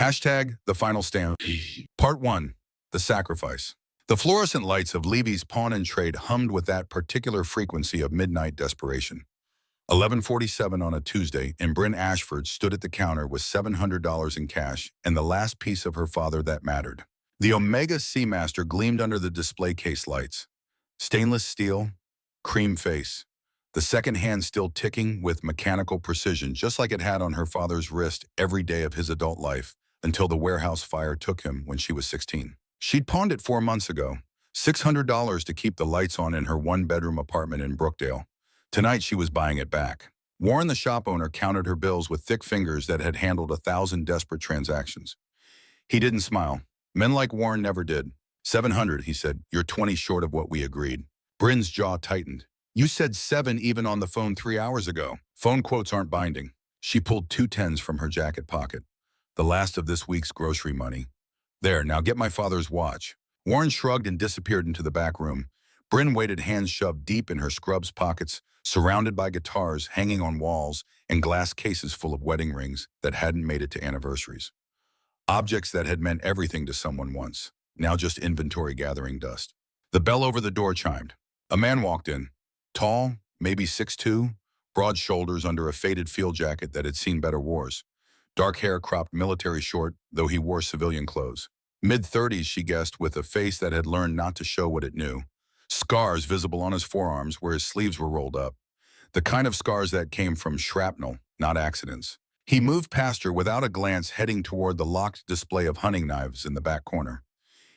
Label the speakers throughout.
Speaker 1: Hashtag the final stand. Part 1. The sacrifice. The fluorescent lights of Levy's pawn and trade hummed with that particular frequency of midnight desperation. 11:47 on a Tuesday, and Bryn Ashford stood at the counter with $700 in cash and the last piece of her father that mattered. The Omega Seamaster gleamed under the display case lights. Stainless steel, cream face. The second hand still ticking with mechanical precision, just like it had on her father's wrist every day of his adult life, until the warehouse fire took him when she was 16. She'd pawned it 4 months ago, $600 to keep the lights on in her one-bedroom apartment in Brookdale. Tonight she was buying it back. Warren, the shop owner, counted her bills with thick fingers that had handled 1,000 desperate transactions. He didn't smile. Men like Warren never did. $700, he said. You're 20 short of what we agreed. Bryn's jaw tightened. You said 7 even on the phone 3 hours ago. Phone quotes aren't binding. She pulled 2 tens from her jacket pocket. The last of this week's grocery money. There, now get my father's watch. Warren shrugged and disappeared into the back room. Bryn waited, hands shoved deep in her scrubs pockets, surrounded by guitars hanging on walls and glass cases full of wedding rings that hadn't made it to anniversaries. Objects that had meant everything to someone once, now just inventory gathering dust. The bell over the door chimed. A man walked in. Tall, maybe 6'2", broad shoulders under a faded field jacket that had seen better wars. Dark hair cropped military short, though he wore civilian clothes. Mid-30s, she guessed, with a face that had learned not to show what it knew. Scars visible on his forearms where his sleeves were rolled up. The kind of scars that came from shrapnel, not accidents. He moved past her without a glance, heading toward the locked display of hunting knives in the back corner.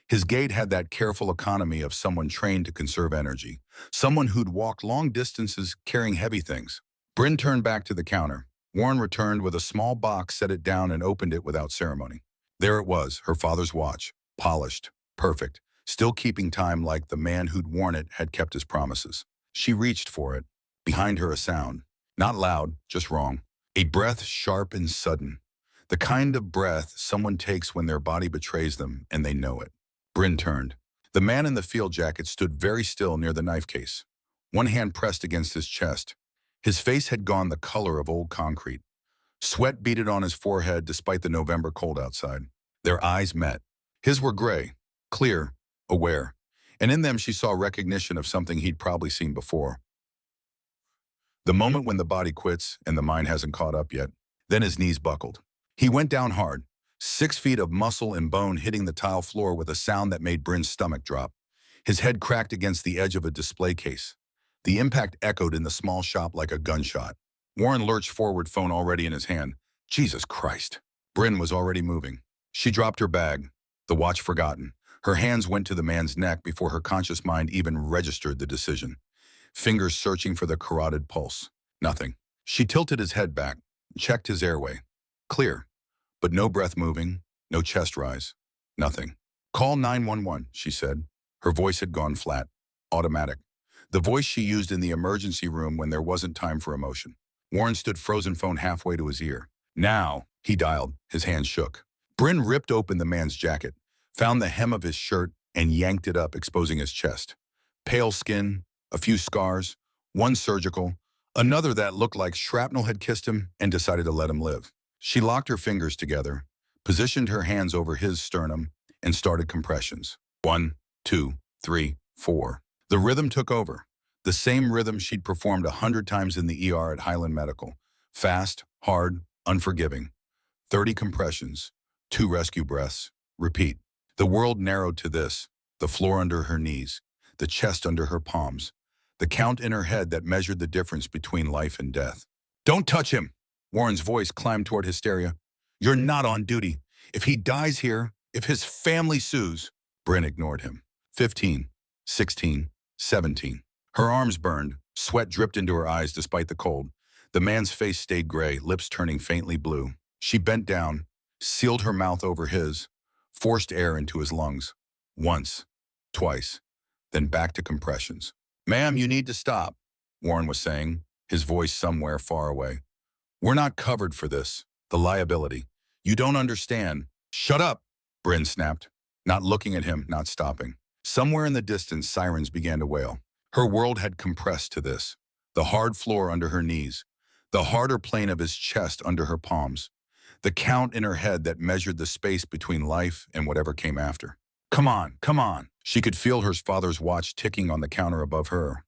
Speaker 1: His gait had that careful economy of someone trained to conserve energy, someone who'd walked long distances carrying heavy things. Bryn turned back to the counter. Warren returned with a small box, set it down, and opened it without ceremony. There it was, her father's watch, polished, perfect, still keeping time like the man who'd worn it had kept his promises. She reached for it. Behind her a sound, not loud, just wrong. A breath sharp and sudden. The kind of breath someone takes when their body betrays them and they know it. Bryn turned. The man in the field jacket stood very still near the knife case, one hand pressed against his chest. His face had gone the color of old concrete. Sweat beaded on his forehead despite the November cold outside. Their eyes met. His were gray, clear, aware, and in them she saw recognition of something he'd probably seen before. The moment when the body quits and the mind hasn't caught up yet. Then his knees buckled. He went down hard, 6 feet of muscle and bone hitting the tile floor with a sound that made Bryn's stomach drop. His head cracked against the edge of a display case. The impact echoed in the small shop like a gunshot. Warren lurched forward, phone already in his hand. Jesus Christ. Bryn was already moving. She dropped her bag, the watch forgotten. Her hands went to the man's neck before her conscious mind even registered the decision. Fingers searching for the carotid pulse. Nothing. She tilted his head back, checked his airway. Clear. But no breath moving, no chest rise. Nothing. Call 911, she said. Her voice had gone flat. Automatic. The voice she used in the emergency room when there wasn't time for emotion. Warren stood frozen, phone halfway to his ear. Now, he dialed. His hands shook. Bryn ripped open the man's jacket, found the hem of his shirt, and yanked it up, exposing his chest. Pale skin, a few scars, one surgical, another that looked like shrapnel had kissed him and decided to let him live. She locked her fingers together, positioned her hands over his sternum, and started compressions. 1, 2, 3, 4. The rhythm took over. The same rhythm she'd performed 100 times in the ER at Highland Medical. Fast, hard, unforgiving. 30 compressions, 2 rescue breaths. Repeat. The world narrowed to this, the floor under her knees, the chest under her palms, the count in her head that measured the difference between life and death. Don't touch him! Warren's voice climbed toward hysteria. You're not on duty. If he dies here, if his family sues. Bryn ignored him. 15, 16, 17. Her arms burned. Sweat dripped into her eyes despite the cold. The man's face stayed gray, lips turning faintly blue. She bent down, sealed her mouth over his, forced air into his lungs. Once, twice, then back to compressions. Ma'am, you need to stop, Warren was saying, his voice somewhere far away. We're not covered for this, the liability. You don't understand. Shut up, Bryn snapped, not looking at him, not stopping. Somewhere in the distance, sirens began to wail. Her world had compressed to this. The hard floor under her knees, the harder plane of his chest under her palms, the count in her head that measured the space between life and whatever came after. Come on, come on. She could feel her father's watch ticking on the counter above her.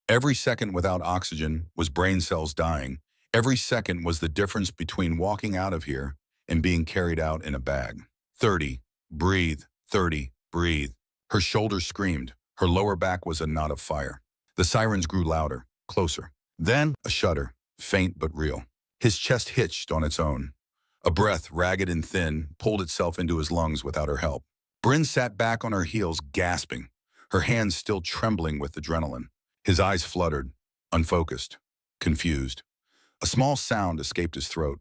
Speaker 1: Every second without oxygen was brain cells dying. Every second was the difference between walking out of here and being carried out in a bag. 30. Breathe. 30. Breathe. Her shoulders screamed. Her lower back was a knot of fire. The sirens grew louder, closer. Then a shudder, faint but real. His chest hitched on its own. A breath, ragged and thin, pulled itself into his lungs without her help. Bryn sat back on her heels, gasping, her hands still trembling with adrenaline. His eyes fluttered, unfocused, confused. A small sound escaped his throat,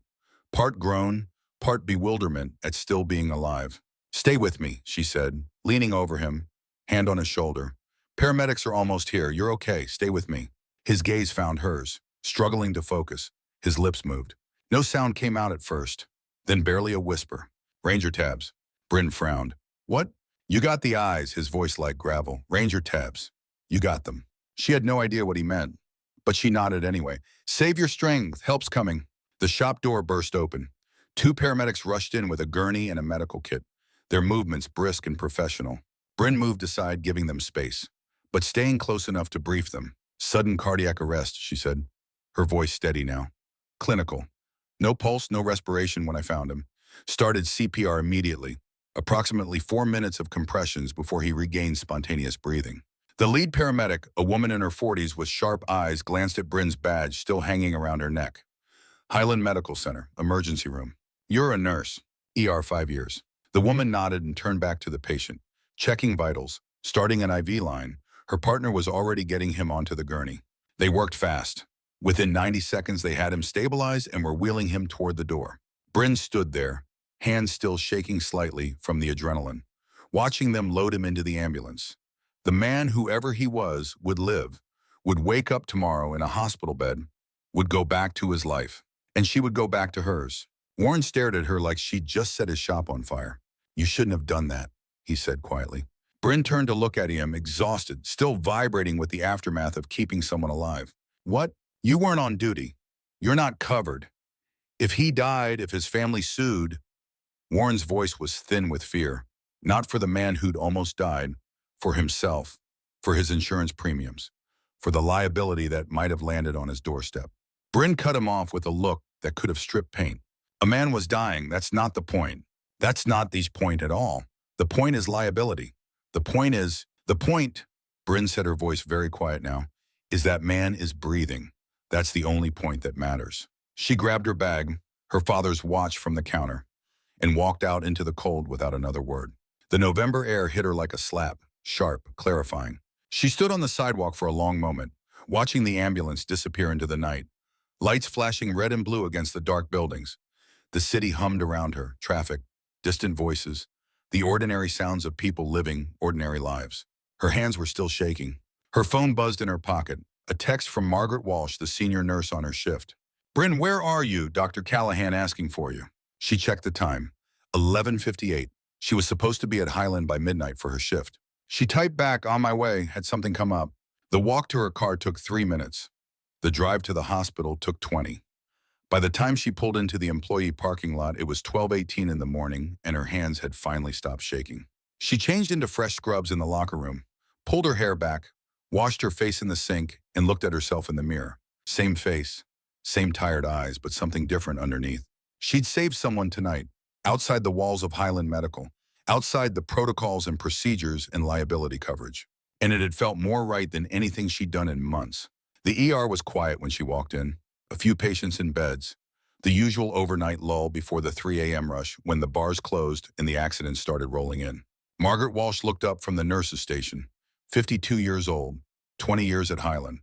Speaker 1: part groan, part bewilderment at still being alive. "Stay with me," she said, leaning over him, hand on his shoulder. "Paramedics are almost here. You're okay. Stay with me." His gaze found hers, struggling to focus. His lips moved. No sound came out at first, then barely a whisper. "Ranger tabs." Bryn frowned. "What?" "You got the eyes," his voice like gravel. "Ranger tabs. You got them." She had no idea what he meant, but she nodded anyway. "Save your strength. Help's coming." The shop door burst open. Two paramedics rushed in with a gurney and a medical kit, their movements brisk and professional. Bryn moved aside, giving them space, but staying close enough to brief them. "Sudden cardiac arrest," she said, her voice steady now. "Clinical. No pulse, no respiration when I found him. Started CPR immediately. Approximately 4 minutes of compressions before he regained spontaneous breathing." The lead paramedic, a woman in her 40s with sharp eyes, glanced at Bryn's badge still hanging around her neck. "Highland Medical Center, emergency room. You're a nurse. ER 5 years." The woman nodded and turned back to the patient, checking vitals, starting an IV line. Her partner was already getting him onto the gurney. They worked fast. Within 90 seconds, they had him stabilized and were wheeling him toward the door. Bryn stood there, hands still shaking slightly from the adrenaline, watching them load him into the ambulance. The man, whoever he was, would live, would wake up tomorrow in a hospital bed, would go back to his life, and she would go back to hers. Warren stared at her like she'd just set his shop on fire. "You shouldn't have done that," he said quietly. Bryn turned to look at him, exhausted, still vibrating with the aftermath of keeping someone alive. "What? You weren't on duty. You're not covered. If he died, if his family sued..." Warren's voice was thin with fear, not for the man who'd almost died, for himself, for his insurance premiums, for the liability that might have landed on his doorstep. Bryn cut him off with a look that could have stripped paint. "A man was dying. That's not the point. That's not the point at all. The point is liability. The point, Bryn said, her voice very quiet now, "is that man is breathing. That's the only point that matters." She grabbed her bag, her father's watch from the counter, and walked out into the cold without another word. The November air hit her like a slap, sharp, clarifying. She stood on the sidewalk for a long moment, watching the ambulance disappear into the night, lights flashing red and blue against the dark buildings. The city hummed around her, traffic, distant voices, the ordinary sounds of people living ordinary lives. Her hands were still shaking. Her phone buzzed in her pocket, a text from Margaret Walsh, the senior nurse on her shift. "Bryn, where are you? Dr. Callahan asking for you." She checked the time. 11:58. She was supposed to be at Highland by midnight for her shift. She typed back, "On my way," had something come up. The walk to her car took 3 minutes. The drive to the hospital took 20. By the time she pulled into the employee parking lot, it was 12:18 in the morning, and her hands had finally stopped shaking. She changed into fresh scrubs in the locker room, pulled her hair back, washed her face in the sink, and looked at herself in the mirror. Same face, same tired eyes, but something different underneath. She'd saved someone tonight, outside the walls of Highland Medical, outside the protocols and procedures and liability coverage. And it had felt more right than anything she'd done in months. The ER was quiet when she walked in. A few patients in beds. The usual overnight lull before the 3 a.m. rush when the bars closed and the accidents started rolling in. Margaret Walsh looked up from the nurse's station. 52 years old, 20 years at Highland.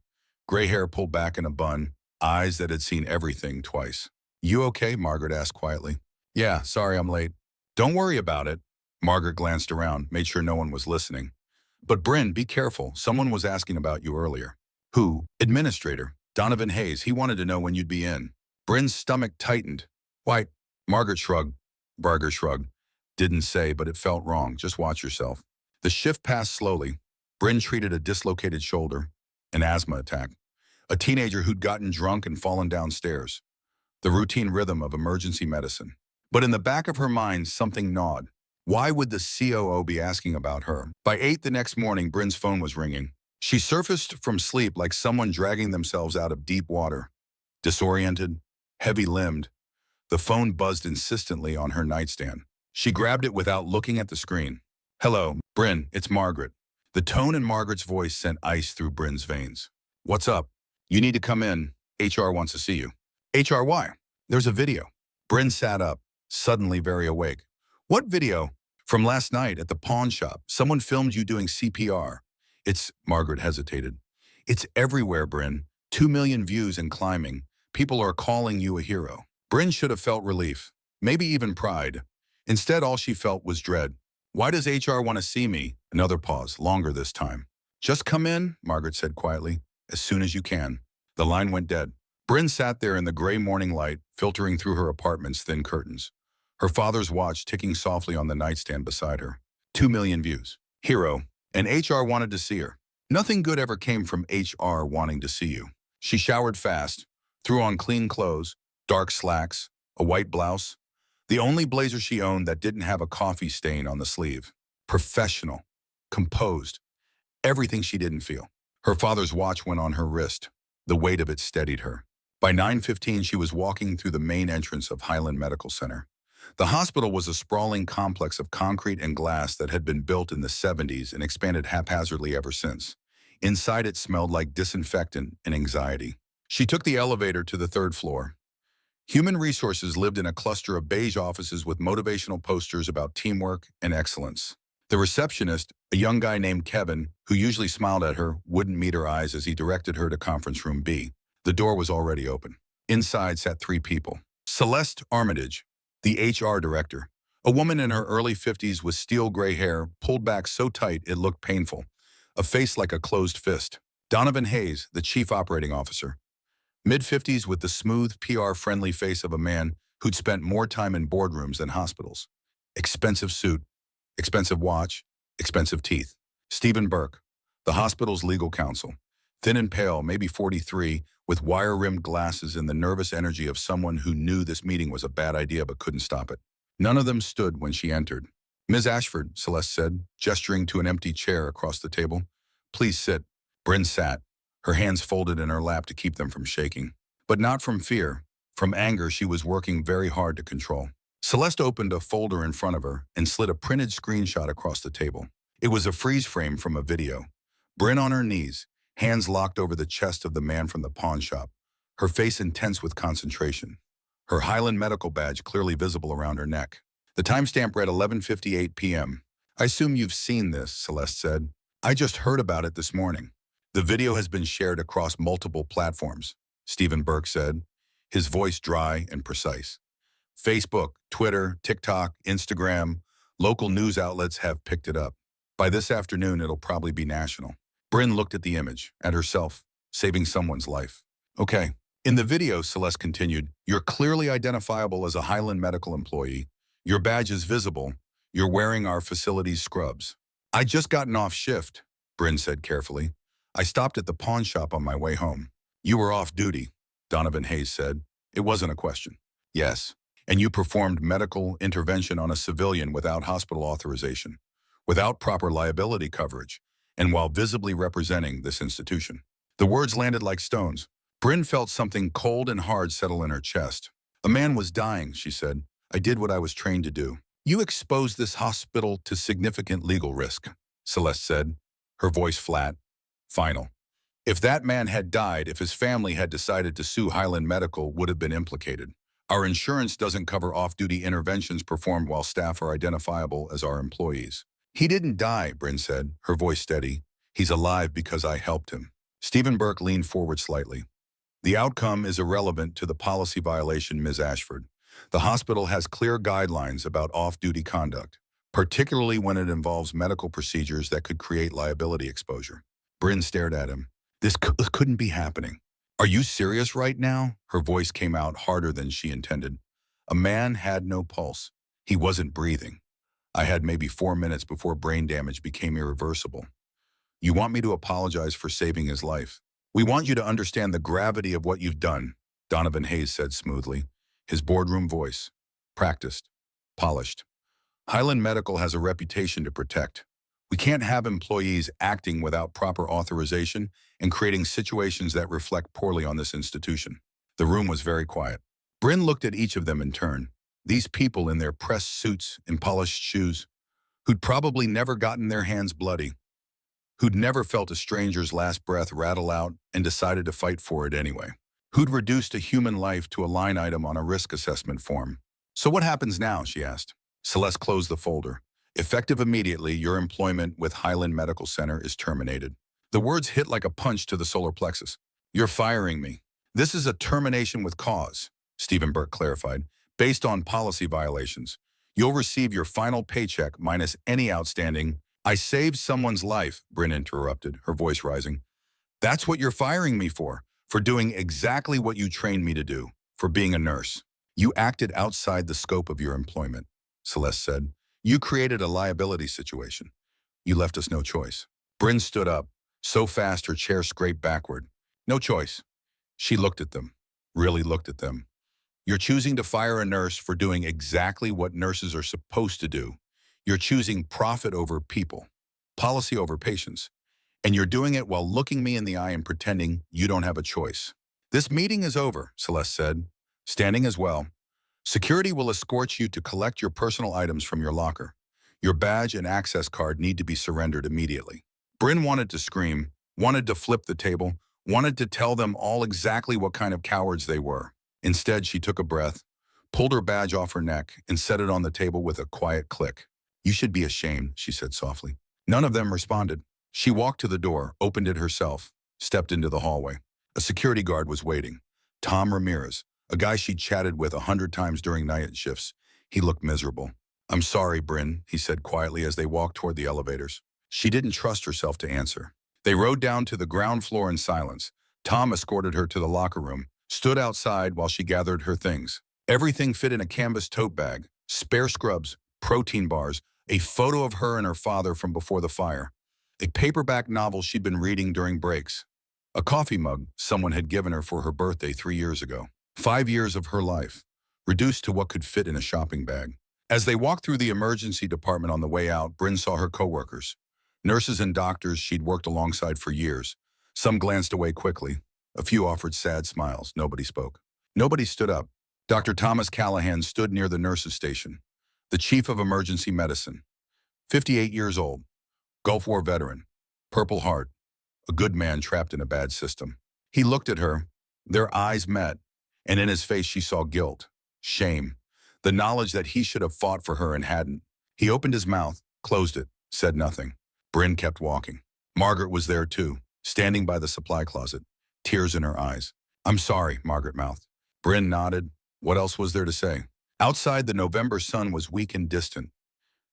Speaker 1: Gray hair pulled back in a bun, eyes that had seen everything twice. "You okay?" Margaret asked quietly. "Yeah, sorry I'm late." "Don't worry about it." Margaret glanced around, made sure no one was listening. "But Bryn, be careful. Someone was asking about you earlier." "Who?" "Administrator. Donovan Hayes. He wanted to know when you'd be in." Bryn's stomach tightened. "Why?" Margaret shrugged. Barger shrugged. "Didn't say, but it felt wrong. Just watch yourself." The shift passed slowly. Bryn treated a dislocated shoulder, an asthma attack, a teenager who'd gotten drunk and fallen downstairs. The routine rhythm of emergency medicine. But in the back of her mind, something gnawed. Why would the COO be asking about her? By 8 the next morning, Bryn's phone was ringing. She surfaced from sleep like someone dragging themselves out of deep water. Disoriented, heavy-limbed, the phone buzzed insistently on her nightstand. She grabbed it without looking at the screen. "Hello, Bryn, it's Margaret." The tone in Margaret's voice sent ice through Bryn's veins. "What's up? You need to come in. HR wants to see you." "HR why?" "There's a video." Bryn sat up, suddenly very awake. "What video?" "From last night at the pawn shop. Someone filmed you doing CPR. Margaret hesitated. "It's everywhere, Bryn. 2 million views and climbing. People are calling you a hero." Bryn should have felt relief, maybe even pride. Instead, all she felt was dread. "Why does HR want to see me?" Another pause, longer this time. "Just come in," Margaret said quietly, "as soon as you can." The line went dead. Bryn sat there in the gray morning light, filtering through her apartment's thin curtains. Her father's watch ticking softly on the nightstand beside her. 2 million views. Hero. And HR wanted to see her. Nothing good ever came from HR wanting to see you. She showered fast, threw on clean clothes, dark slacks, a white blouse. The only blazer she owned that didn't have a coffee stain on the sleeve. Professional. Composed. Everything she didn't feel. Her father's watch went on her wrist. The weight of it steadied her. By 9:15, she was walking through the main entrance of Highland Medical Center. The hospital was a sprawling complex of concrete and glass that had been built in the 70s and expanded haphazardly ever since. Inside, it smelled like disinfectant and anxiety. She took the elevator to the 3rd floor. Human Resources lived in a cluster of beige offices with motivational posters about teamwork and excellence. The receptionist, a young guy named Kevin, who usually smiled at her, wouldn't meet her eyes as he directed her to conference room B. The door was already open. Inside sat 3 people. Celeste Armitage, the HR director, a woman in her early 50s with steel gray hair pulled back so tight it looked painful, a face like a closed fist. Donovan Hayes, the chief operating officer, mid-50s with the smooth, PR-friendly face of a man who'd spent more time in boardrooms than hospitals. Expensive suit, expensive watch, expensive teeth. Stephen Burke, the hospital's legal counsel, thin and pale, maybe 43, with wire-rimmed glasses and the nervous energy of someone who knew this meeting was a bad idea but couldn't stop it. None of them stood when she entered. "Ms. Ashford," Celeste said, gesturing to an empty chair across the table. "Please sit." Bryn sat, her hands folded in her lap to keep them from shaking. But not from fear. From anger she was working very hard to control. Celeste opened a folder in front of her and slid a printed screenshot across the table. It was a freeze frame from a video. Bryn on her knees, hands locked over the chest of the man from the pawn shop, her face intense with concentration. Her Highland medical badge clearly visible around her neck. The timestamp read 11:58 p.m. "I assume you've seen this," Celeste said. "I just heard about it this morning." "The video has been shared across multiple platforms," Stephen Burke said, his voice dry and precise. "Facebook, Twitter, TikTok, Instagram, local news outlets have picked it up. By this afternoon, it'll probably be national." Bryn looked at the image, at herself, saving someone's life. "Okay." In the video, Celeste continued, "You're clearly identifiable as a Highland medical employee. Your badge is visible. You're wearing our facility's scrubs." "I just gotten off shift," Bryn said carefully. "I stopped at the pawn shop on my way home." "You were off duty," Donovan Hayes said. It wasn't a question. "Yes. And you performed medical intervention on a civilian without hospital authorization, without proper liability coverage, and while visibly representing this institution." The words landed like stones. Bryn felt something cold and hard settle in her chest. "A man was dying," she said. "I did what I was trained to do." "You exposed this hospital to significant legal risk," Celeste said, her voice flat, final. "If that man had died, if his family had decided to sue Highland Medical, would have been implicated. Our insurance doesn't cover off-duty interventions performed while staff are identifiable as our employees." "He didn't die," Bryn said, her voice steady. "He's alive because I helped him." Stephen Burke leaned forward slightly. "The outcome is irrelevant to the policy violation, Ms. Ashford. The hospital has clear guidelines about off-duty conduct, particularly when it involves medical procedures that could create liability exposure." Bryn stared at him. This couldn't be happening. "Are you serious right now?" Her voice came out harder than she intended. "A man had no pulse. He wasn't breathing. I had maybe 4 minutes before brain damage became irreversible. You want me to apologize for saving his life? We want you to understand the gravity of what you've done," Donovan Hayes said smoothly, his boardroom voice. practiced, polished. Highland Medical has a reputation to protect. We can't have employees acting without proper authorization and creating situations that reflect poorly on this institution. The room was very quiet. Bryn looked at each of them in turn. These people in their pressed suits and polished shoes, who'd probably never gotten their hands bloody, who'd never felt a stranger's last breath rattle out and decided to fight for it anyway, who'd reduced a human life to a line item on a risk assessment form. "So what happens now?" she asked. Celeste closed the folder. "Effective immediately, your employment with Highland Medical Center is terminated." The words hit like a punch to the solar plexus. "You're firing me." "This is a termination with cause," Stephen Burke clarified, "based on policy violations. You'll receive your final paycheck minus any outstanding—" "I saved someone's life," Bryn interrupted, her voice rising. "That's what you're firing me for doing exactly what you trained me to do, for being a nurse." "You acted outside the scope of your employment," Celeste said. "You created a liability situation. You left us no choice." Bryn stood up, so fast her chair scraped backward. "No choice." She looked at them, really looked at them. "You're choosing to fire a nurse for doing exactly what nurses are supposed to do. You're choosing profit over people, policy over patients, and you're doing it while looking me in the eye and pretending you don't have a choice." "This meeting is over," Celeste said, standing as well. "Security will escort you to collect your personal items from your locker. Your badge and access card need to be surrendered immediately." Bryn wanted to scream, wanted to flip the table, wanted to tell them all exactly what kind of cowards they were. Instead, she took a breath, pulled her badge off her neck, and set it on the table with a quiet click. "You should be ashamed," she said softly. None of them responded. She walked to the door, opened it herself, stepped into the hallway. A security guard was waiting. Tom Ramirez, a guy she'd chatted with 100 times during night shifts. He looked miserable. "I'm sorry, Bryn," he said quietly as they walked toward the elevators. She didn't trust herself to answer. They rode down to the ground floor in silence. Tom escorted her to the locker room, stood outside while she gathered her things. Everything fit in a canvas tote bag, spare scrubs, protein bars, a photo of her and her father from before the fire, a paperback novel she'd been reading during breaks, a coffee mug someone had given her for her birthday 3 years ago. 5 years of her life, reduced to what could fit in a shopping bag. As they walked through the emergency department on the way out, Bryn saw her coworkers, nurses and doctors she'd worked alongside for years. Some glanced away quickly. A few offered sad smiles. Nobody spoke. Nobody stood up. Dr. Thomas Callahan stood near the nurses' station, the chief of emergency medicine. 58 years old, Gulf War veteran, Purple Heart, a good man trapped in a bad system. He looked at her. Their eyes met, and in his face she saw guilt, shame, the knowledge that he should have fought for her and hadn't. He opened his mouth, closed it, said nothing. Bryn kept walking. Margaret was there too, standing by the supply closet, tears in her eyes. "I'm sorry," Margaret mouthed. Bryn nodded. What else was there to say? Outside, the November sun was weak and distant.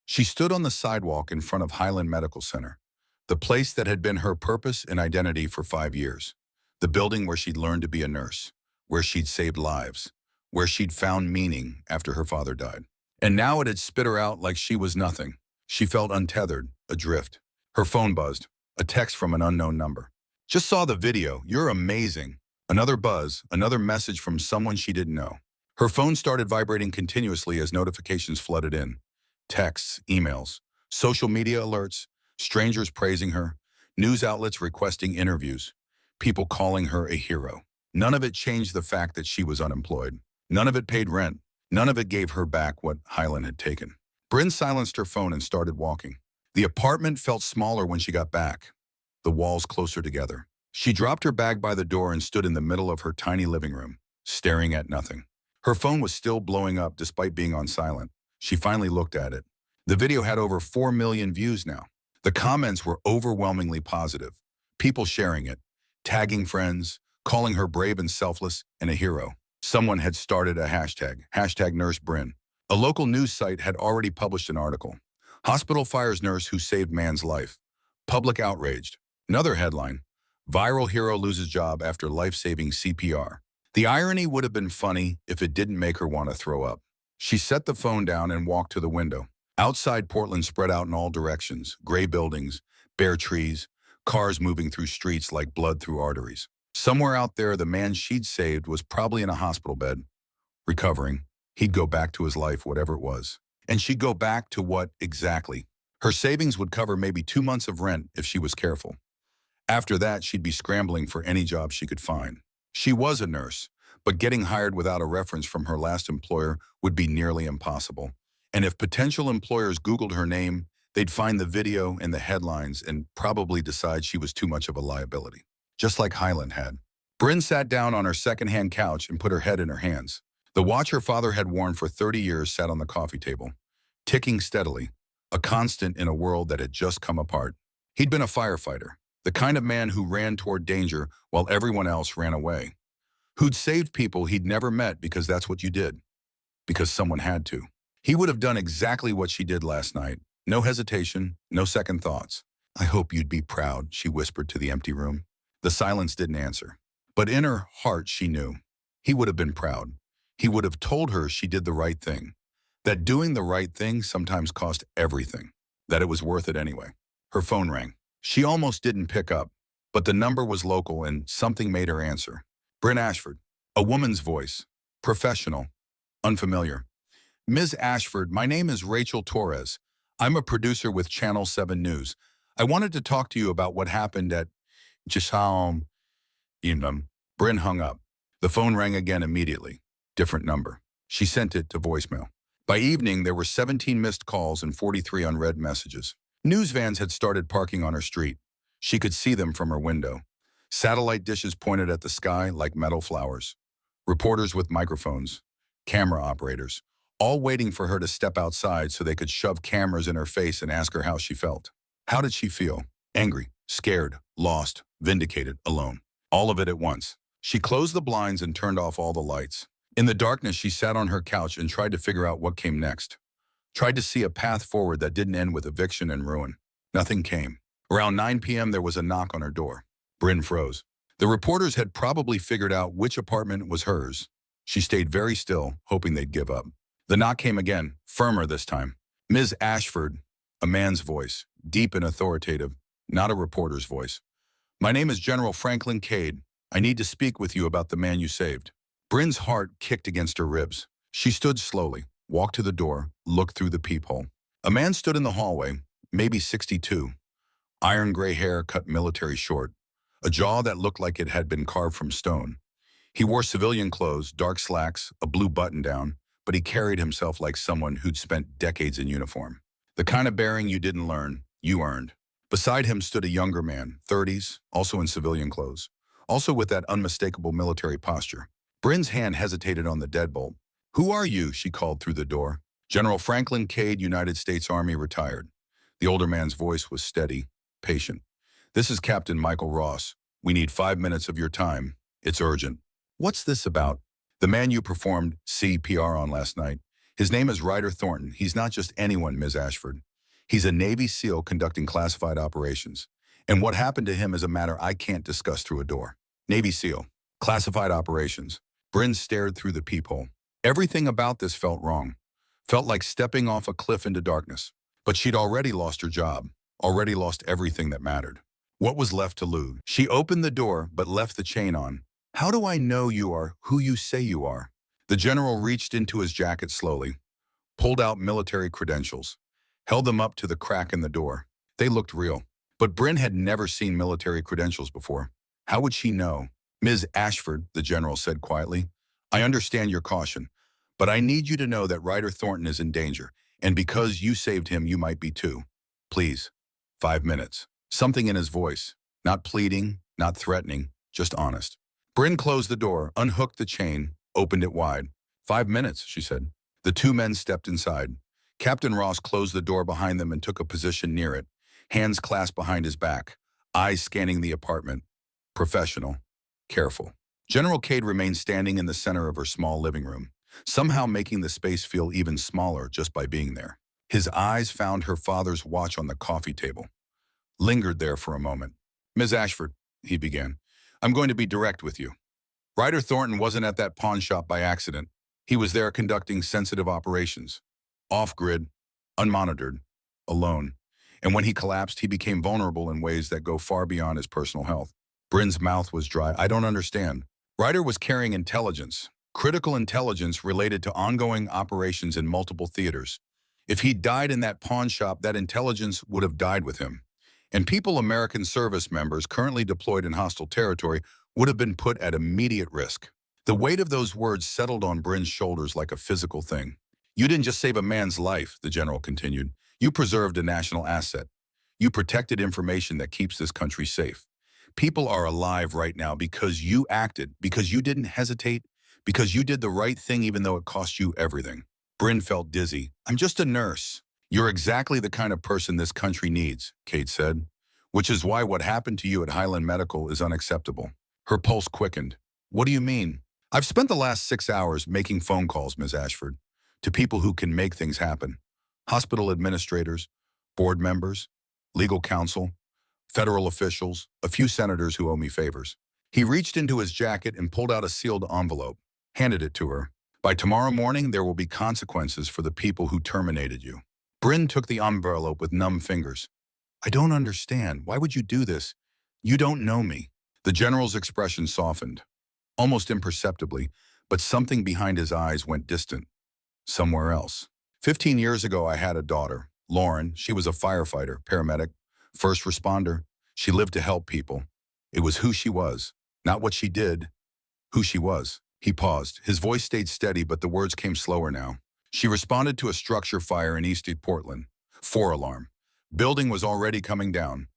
Speaker 1: She stood on the sidewalk in front of Highland Medical Center, the place that had been her purpose and identity for 5 years, the building where she'd learned to be a nurse, where she'd saved lives, where she'd found meaning after her father died. And now it had spit her out like she was nothing. She felt untethered, adrift. Her phone buzzed, a text from an unknown number. "Just saw the video. You're amazing." Another buzz, another message from someone she didn't know. Her phone started vibrating continuously as notifications flooded in. Texts, emails, social media alerts, strangers praising her, news outlets requesting interviews, people calling her a hero. None of it changed the fact that she was unemployed. None of it paid rent. None of it gave her back what Highland had taken. Bryn silenced her phone and started walking. The apartment felt smaller when she got back, the walls closer together. She dropped her bag by the door and stood in the middle of her tiny living room, staring at nothing. Her phone was still blowing up despite being on silent. She finally looked at it. The video had over 4 million views now. The comments were overwhelmingly positive. People sharing it, tagging friends, calling her brave and selfless and a hero. Someone had started a hashtag #NurseBryn. A local news site had already published an article. Hospital fires nurse who saved man's life. Public outraged. Another headline, viral hero loses job after life-saving CPR. The irony would have been funny if it didn't make her want to throw up. She set the phone down and walked to the window. Outside, Portland spread out in all directions, gray buildings, bare trees, cars moving through streets like blood through arteries. Somewhere out there, the man she'd saved was probably in a hospital bed, recovering. He'd go back to his life, whatever it was. And she'd go back to what exactly? Her savings would cover maybe 2 months of rent if she was careful. After that, she'd be scrambling for any job she could find. She was a nurse, but getting hired without a reference from her last employer would be nearly impossible. And if potential employers Googled her name, they'd find the video and the headlines and probably decide she was too much of a liability. Just like Highland had. Bryn sat down on her second-hand couch and put her head in her hands. The watch her father had worn for 30 years sat on the coffee table, ticking steadily, a constant in a world that had just come apart. He'd been a firefighter, the kind of man who ran toward danger while everyone else ran away. Who'd saved people he'd never met because that's what you did. Because someone had to. He would have done exactly what she did last night. No hesitation, no second thoughts. "I hope you'd be proud," she whispered to the empty room. The silence didn't answer. But in her heart, she knew. He would have been proud. He would have told her she did the right thing. That doing the right thing sometimes cost everything. That it was worth it anyway. Her phone rang. She almost didn't pick up, but the number was local and something made her answer. Bryn Ashford. A woman's voice. Professional. Unfamiliar. "Ms. Ashford, my name is Rachel Torres. I'm a producer with Channel 7 News. I wanted to talk to you about what happened at Gishalm. Bryn hung up. The phone rang again immediately. Different number. She sent it to voicemail. By evening, there were 17 missed calls and 43 unread messages. News vans had started parking on her street. She could see them from her window. Satellite dishes pointed at the sky like metal flowers. Reporters with microphones. Camera operators. All waiting for her to step outside so they could shove cameras in her face and ask her how she felt. How did she feel? Angry, scared, lost, vindicated, alone. All of it at once. She closed the blinds and turned off all the lights. In the darkness, she sat on her couch and tried to figure out what came next. Tried to see a path forward that didn't end with eviction and ruin. Nothing came. Around 9 p.m., there was a knock on her door. Bryn froze. The reporters had probably figured out which apartment was hers. She stayed very still, hoping they'd give up. The knock came again, firmer this time. "Ms. Ashford," a man's voice, deep and authoritative, not a reporter's voice. "My name is General Franklin Cade. I need to speak with you about the man you saved." Bryn's heart kicked against her ribs. She stood slowly, walked to the door, looked through the peephole. A man stood in the hallway, maybe 62. Iron gray hair cut military short. A jaw that looked like it had been carved from stone. He wore civilian clothes, dark slacks, a blue button-down, but he carried himself like someone who'd spent decades in uniform. The kind of bearing you didn't learn, you earned. Beside him stood a younger man, 30s, also in civilian clothes, also with that unmistakable military posture. Bryn's hand hesitated on the deadbolt. "Who are you?" she called through the door. "General Franklin Cade, United States Army, retired." The older man's voice was steady, patient. "This is Captain Michael Ross. We need 5 minutes of your time. It's urgent." "What's this about?" "The man you performed CPR on last night. His name is Ryder Thornton. He's not just anyone, Ms. Ashford. He's a Navy SEAL conducting classified operations. And what happened to him is a matter I can't discuss through a door." Navy SEAL. Classified operations. Bryn stared through the peephole. Everything about this felt wrong. Felt like stepping off a cliff into darkness. But she'd already lost her job. Already lost everything that mattered. What was left to lose? She opened the door, but left the chain on. "How do I know you are who you say you are?" The general reached into his jacket slowly, pulled out military credentials, held them up to the crack in the door. They looked real. But Bryn had never seen military credentials before. How would she know? "Ms. Ashford," the general said quietly, "I understand your caution, but I need you to know that Ryder Thornton is in danger, and because you saved him, you might be too. Please, 5 minutes." Something in his voice, not pleading, not threatening, just honest. Bryn closed the door, unhooked the chain, opened it wide. 5 minutes, she said. The two men stepped inside. Captain Ross closed the door behind them and took a position near it, hands clasped behind his back, eyes scanning the apartment. Professional. Careful. General Cade remained standing in the center of her small living room, somehow making the space feel even smaller just by being there. His eyes found her father's watch on the coffee table. Lingered there for a moment. "Ms. Ashford," he began, "I'm going to be direct with you. Ryder Thornton wasn't at that pawn shop by accident. He was there conducting sensitive operations. Off-grid, unmonitored, alone. And when he collapsed, he became vulnerable in ways that go far beyond his personal health." Bryn's mouth was dry. "I don't understand." "Ryder was carrying intelligence, critical intelligence related to ongoing operations in multiple theaters. If he died in that pawn shop, that intelligence would have died with him. And people, American service members currently deployed in hostile territory, would have been put at immediate risk. The weight of those words settled on Bryn's shoulders like a physical thing. You didn't just save a man's life, the general continued. You preserved a national asset. You protected information that keeps this country safe. People are alive right now because you acted, because you didn't hesitate, because you did the right thing even though it cost you everything. Bryn felt dizzy. I'm just a nurse. You're exactly the kind of person this country needs, Kate said, which is why what happened to you at Highland Medical is unacceptable. Her pulse quickened. What do you mean? I've spent the last 6 hours making phone calls, Ms. Ashford, to people who can make things happen. Hospital administrators, board members, legal counsel, federal officials, a few senators who owe me favors. He reached into his jacket and pulled out a sealed envelope, handed it to her. By tomorrow morning, there will be consequences for the people who terminated you. Bryn took the envelope with numb fingers. I don't understand. Why would you do this? You don't know me. The general's expression softened, almost imperceptibly, but something behind his eyes went distant, somewhere else. 15 years ago, I had a daughter, Lauren. She was a firefighter, paramedic, first responder. She lived to help people. It was who she was, not what she did, who she was. He paused. His voice stayed steady, but the words came slower now. She responded to a structure fire in East Portland. 4 alarm. Building was already coming down,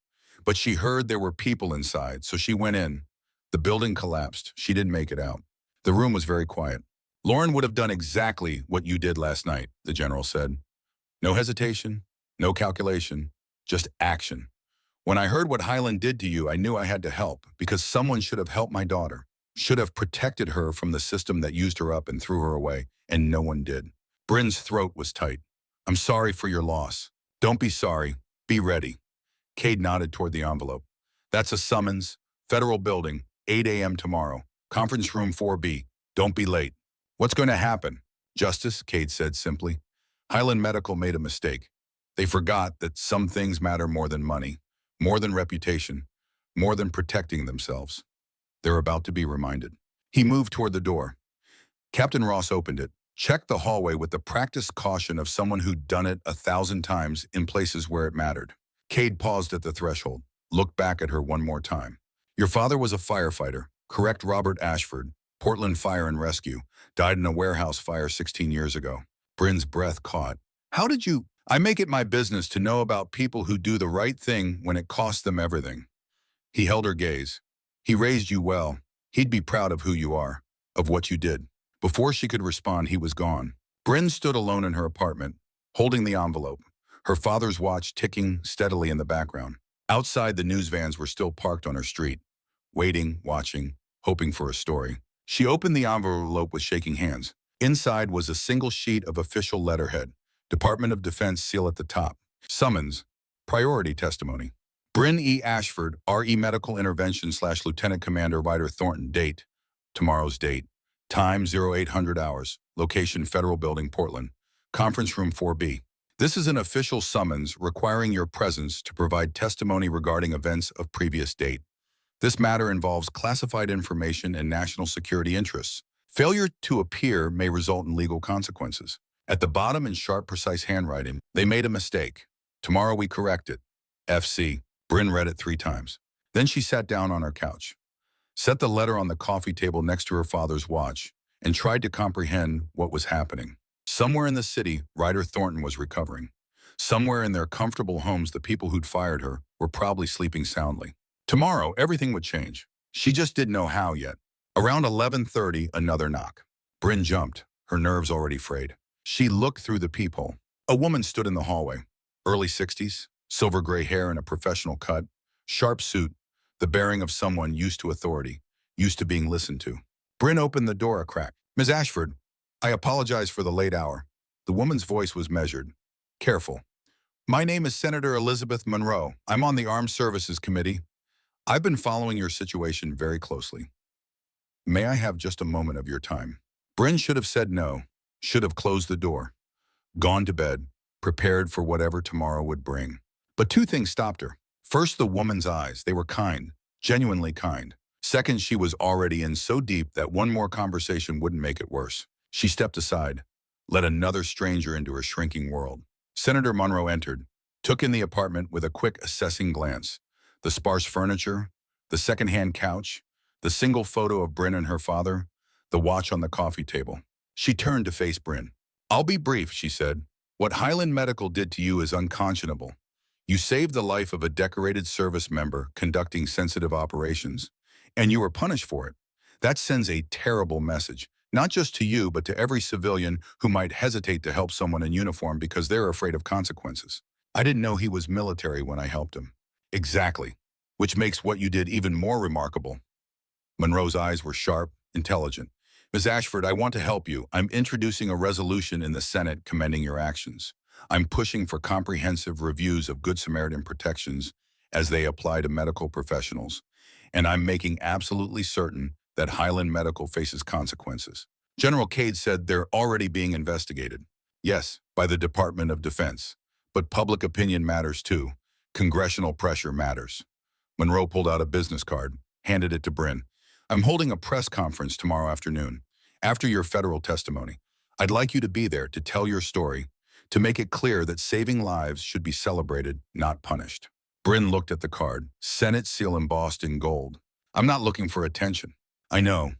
Speaker 1: but she heard there were people inside, so she went in. The building collapsed. She didn't make it out. The room was very quiet. Lauren would have done exactly what you did last night, the general said. No hesitation, no calculation, just action. When I heard what Highland did to you, I knew I had to help, because someone should have helped my daughter, should have protected her from the system that used her up and threw her away, and no one did. Bryn's throat was tight. I'm sorry for your loss. Don't be sorry. Be ready. Cade nodded toward the envelope. That's a summons. Federal building, 8 a.m. tomorrow. Conference room 4B. Don't be late. What's going to happen? Justice, Cade said simply. Highland Medical made a mistake. They forgot that some things matter more than money, more than reputation, more than protecting themselves. They're about to be reminded. He moved toward the door. Captain Ross opened it, checked the hallway with the practiced caution of someone who'd done it 1,000 times in places where it mattered. Cade paused at the threshold, looked back at her one more time. Your father was a firefighter, correct? Robert Ashford, Portland Fire and Rescue, died in a warehouse fire 16 years ago. Bryn's breath caught. How did you? I make it my business to know about people who do the right thing when it costs them everything. He held her gaze. He raised you well. He'd be proud of who you are, of what you did. Before she could respond, he was gone. Bryn stood alone in her apartment, holding the envelope, her father's watch ticking steadily in the background. Outside, the news vans were still parked on her street, waiting, watching, hoping for a story. She opened the envelope with shaking hands. Inside was a single sheet of official letterhead, Department of Defense seal at the top. Summons, priority testimony. Bryn E. Ashford, R.E. Medical Intervention / Lieutenant Commander Ryder Thornton. Date, tomorrow's date. Time 0800 hours. Location Federal Building, Portland. Conference room 4B. This is an official summons requiring your presence to provide testimony regarding events of previous date. This matter involves classified information and national security interests. Failure to appear may result in legal consequences. At the bottom in sharp, precise handwriting, they made a mistake. Tomorrow we correct it. FC. Bryn read it 3 times. Then she sat down on her couch, set the letter on the coffee table next to her father's watch, and tried to comprehend what was happening. Somewhere in the city, Ryder Thornton was recovering. Somewhere in their comfortable homes, the people who'd fired her were probably sleeping soundly. Tomorrow, everything would change. She just didn't know how yet. Around 11:30, another knock. Bryn jumped, her nerves already frayed. She looked through the peephole. A woman stood in the hallway. Early 60s, silver gray hair and a professional cut, sharp suit, the bearing of someone used to authority, used to being listened to. Bryn opened the door a crack. Ms. Ashford, I apologize for the late hour. The woman's voice was measured, careful. My name is Senator Elizabeth Monroe. I'm on the Armed Services Committee. I've been following your situation very closely. May I have just a moment of your time? Bryn should have said no, should have closed the door, gone to bed, prepared for whatever tomorrow would bring. But 2 things stopped her. First, the woman's eyes. They were kind, genuinely kind. Second, she was already in so deep that one more conversation wouldn't make it worse. She stepped aside, let another stranger into her shrinking world. Senator Monroe entered, took in the apartment with a quick assessing glance. The sparse furniture, the second-hand couch, the single photo of Bryn and her father, the watch on the coffee table. She turned to face Bryn. "I'll be brief," she said. "What Highland Medical did to you is unconscionable. You saved the life of a decorated service member conducting sensitive operations, and you were punished for it. That sends a terrible message, not just to you, but to every civilian who might hesitate to help someone in uniform because they're afraid of consequences. I didn't know he was military when I helped him." "Exactly, which makes what you did even more remarkable." Monroe's eyes were sharp, intelligent. "Ms. Ashford, I want to help you. I'm introducing a resolution in the Senate commending your actions. I'm pushing for comprehensive reviews of Good Samaritan protections as they apply to medical professionals. And I'm making absolutely certain that Highland Medical faces consequences." General Cade said they're already being investigated. "Yes, by the Department of Defense. But public opinion matters too. Congressional pressure matters." Monroe pulled out a business card, handed it to Bryn. "I'm holding a press conference tomorrow afternoon, after your federal testimony. I'd like you to be there to tell your story, to make it clear that saving lives should be celebrated, not punished." Bryn looked at the card, Senate seal embossed in gold. "I'm not looking for attention." "I know,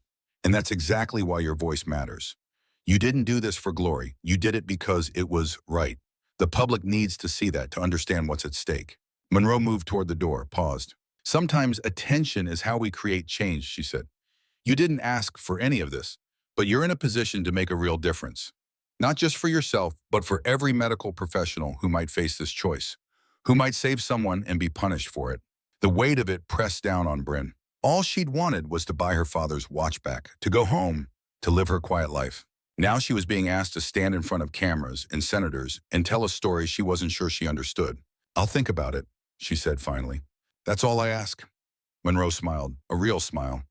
Speaker 1: and that's exactly why your voice matters. You didn't do this for glory. You did it because it was right. The public needs to see that to understand what's at stake." Monroe moved toward the door, paused. "Sometimes attention is how we create change," she said. "You didn't ask for any of this, but you're in a position to make a real difference. Not just for yourself, but for every medical professional who might face this choice, who might save someone and be punished for it." The weight of it pressed down on Bryn. All she'd wanted was to buy her father's watch back, to go home, to live her quiet life. Now she was being asked to stand in front of cameras and senators and tell a story she wasn't sure she understood. "I'll think about it," she said finally. "That's all I ask." Monroe smiled, a real smile.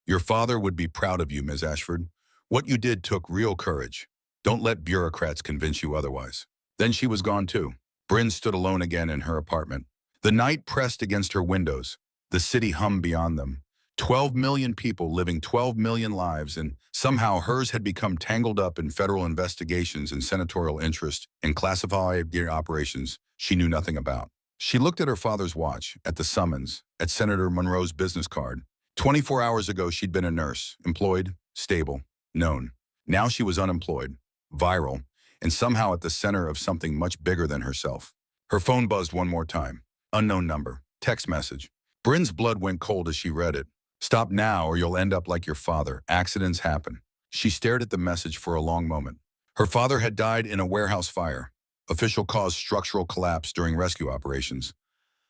Speaker 1: "Your father would be proud of you, Ms. Ashford. What you did took real courage. Don't let bureaucrats convince you otherwise." Then she was gone too. Bryn stood alone again in her apartment. The night pressed against her windows. The city hummed beyond them. 12 million people living 12 million lives, and somehow hers had become tangled up in federal investigations and senatorial interest in classified operations she knew nothing about. She looked at her father's watch, at the summons, at Senator Monroe's business card. 24 hours ago, she'd been a nurse, employed, stable, known. Now she was unemployed, viral, and somehow at the center of something much bigger than herself. Her phone buzzed one more time. Unknown number. Text message. Bryn's blood went cold as she read it. "Stop now or you'll end up like your father. Accidents happen." She stared at the message for a long moment. Her father had died in a warehouse fire. Official cause structural collapse during rescue operations.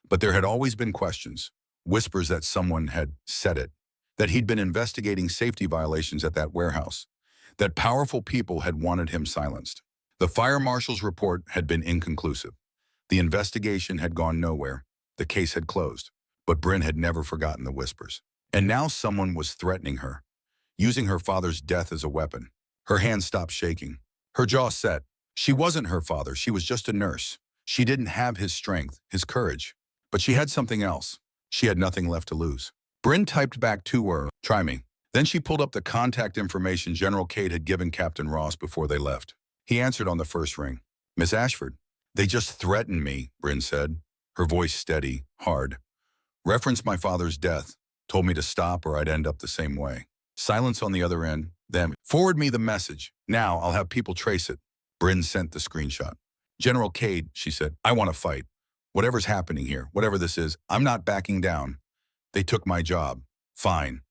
Speaker 1: But there had always been questions. Whispers that someone had said it. That he'd been investigating safety violations at that warehouse. That powerful people had wanted him silenced. The fire marshal's report had been inconclusive. The investigation had gone nowhere. The case had closed. But Bryn had never forgotten the whispers. And now someone was threatening her, using her father's death as a weapon. Her hands stopped shaking. Her jaw set. She wasn't her father. She was just a nurse. She didn't have his strength, his courage. But she had something else. She had nothing left to lose. Bryn typed back 2 words, "Try me." Then she pulled up the contact information General Cade had given Captain Ross before they left. He answered on the first ring. "Miss Ashford." "They just threatened me," Bryn said, her voice steady, hard. "Referenced my father's death. Told me to stop or I'd end up the same way." Silence on the other end. Then, "Forward me the message. Now I'll have people trace it." Bryn sent the screenshot. "General Cade," she said, "I want to fight. Whatever's happening here, whatever this is, I'm not backing down. They took my job. Fine.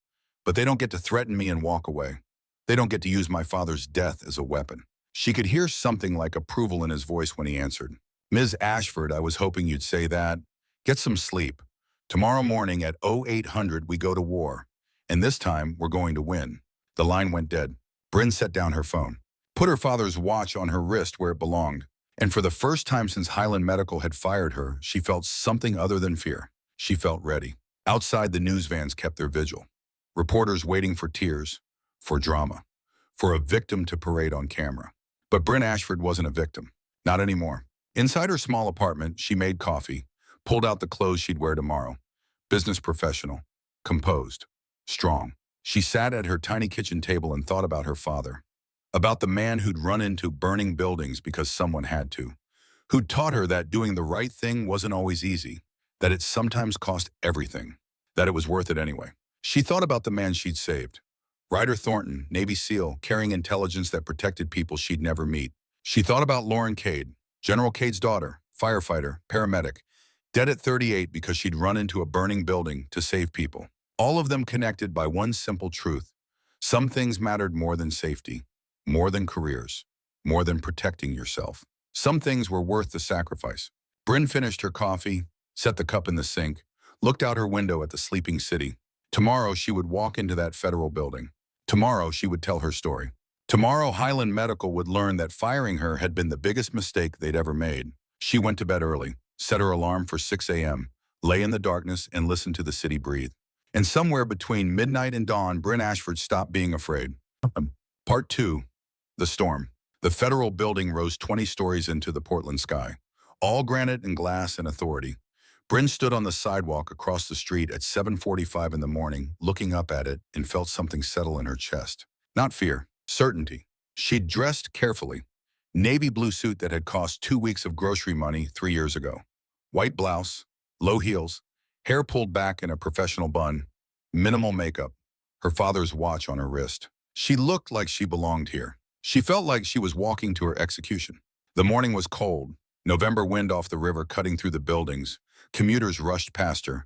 Speaker 1: But they don't get to threaten me and walk away. They don't get to use my father's death as a weapon." She could hear something like approval in his voice when he answered. "Ms. Ashford, I was hoping you'd say that. Get some sleep. Tomorrow morning at 0800 we go to war. And this time we're going to win." The line went dead. Bryn set down her phone, put her father's watch on her wrist where it belonged. And for the first time since Highland Medical had fired her, she felt something other than fear. She felt ready. Outside, the news vans kept their vigil. Reporters waiting for tears, for drama, for a victim to parade on camera. But Bryn Ashford wasn't a victim. Not anymore. Inside her small apartment, she made coffee, pulled out the clothes she'd wear tomorrow. Business professional. Composed. strong. She sat at her tiny kitchen table and thought about her father, about the man who'd run into burning buildings because someone had to, who'd taught her that doing the right thing wasn't always easy, that it sometimes cost everything, that it was worth it anyway. She thought about the man she'd saved, Ryder Thornton, Navy SEAL, carrying intelligence that protected people she'd never meet. She thought about Lauren Cade, General Cade's daughter, firefighter, paramedic, dead at 38 because she'd run into a burning building to save people. All of them connected by one simple truth. Some things mattered more than safety, more than careers, more than protecting yourself. Some things were worth the sacrifice. Bryn finished her coffee, set the cup in the sink, looked out her window at the sleeping city. Tomorrow she would walk into that federal building. Tomorrow she would tell her story. Tomorrow Highland Medical would learn that firing her had been the biggest mistake they'd ever made. She went to bed early, set her alarm for 6 a.m., lay in the darkness and listened to the city breathe. And somewhere between midnight and dawn, Bryn Ashford stopped being afraid. Part 2. The Storm. The federal building rose 20 stories into the Portland sky, all granite and glass and authority. Bryn stood on the sidewalk across the street at 7:45 in the morning, looking up at it, and felt something settle in her chest. Not fear, certainty. She'd dressed carefully. Navy blue suit that had cost 2 weeks of grocery money 3 years ago. White blouse, low heels, hair pulled back in a professional bun, minimal makeup, her father's watch on her wrist. She looked like she belonged here. She felt like she was walking to her execution. The morning was cold, November wind off the river cutting through the buildings. Commuters rushed past her.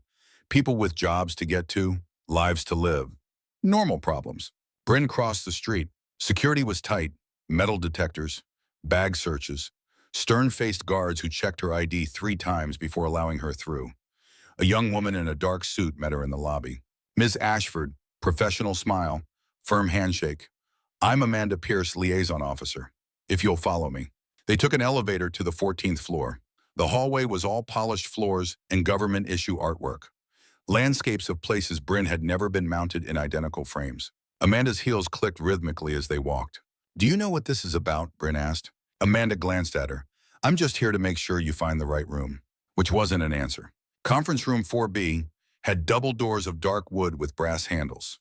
Speaker 1: People with jobs to get to, lives to live. Normal problems. Bryn crossed the street. Security was tight. Metal detectors, bag searches, stern-faced guards who checked her ID 3 times before allowing her through. A young woman in a dark suit met her in the lobby. Ms. Ashford, professional smile, firm handshake. I'm Amanda Pierce, liaison officer. If you'll follow me. They took an elevator to the 14th floor. The hallway was all polished floors and government-issue artwork. Landscapes of places Bryn had never been mounted in identical frames. Amanda's heels clicked rhythmically as they walked. Do you know what this is about? Bryn asked. Amanda glanced at her. I'm just here to make sure you find the right room. Which wasn't an answer. Conference room 4B had double doors of dark wood with brass handles.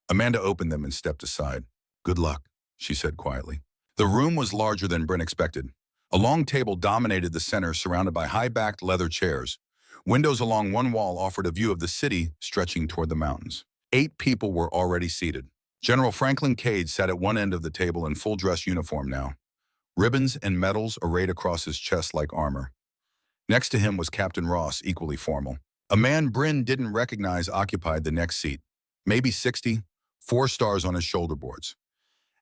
Speaker 1: Amanda opened them and stepped aside. Good luck, she said quietly. The room was larger than Bryn expected. A long table dominated the center, surrounded by high-backed leather chairs. Windows along one wall offered a view of the city stretching toward the mountains. 8 people were already seated. General Franklin Cade sat at one end of the table in full-dress uniform now. Ribbons and medals arrayed across his chest like armor. Next to him was Captain Ross, equally formal. A man Bryn didn't recognize occupied the next seat. Maybe 60, 4 stars on his shoulder boards.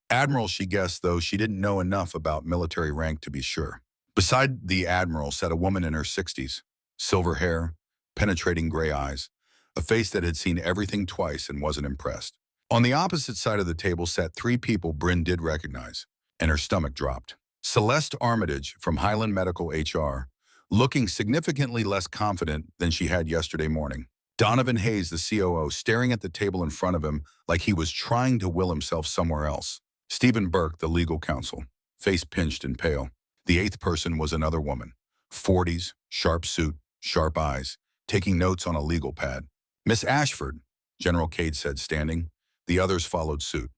Speaker 1: Admiral, she guessed, though she didn't know enough about military rank to be sure. Beside the admiral sat a woman in her 60s. Silver hair, penetrating gray eyes, a face that had seen everything twice and wasn't impressed. On the opposite side of the table sat 3 people Bryn did recognize, and her stomach dropped. Celeste Armitage from Highland Medical HR, looking significantly less confident than she had yesterday morning. Donovan Hayes, the COO, staring at the table in front of him like he was trying to will himself somewhere else. Stephen Burke, the legal counsel, face pinched and pale. The 8th person was another woman. 40s, sharp suit, sharp eyes, taking notes on a legal pad. Miss Ashford, General Cade said, standing. The others followed suit.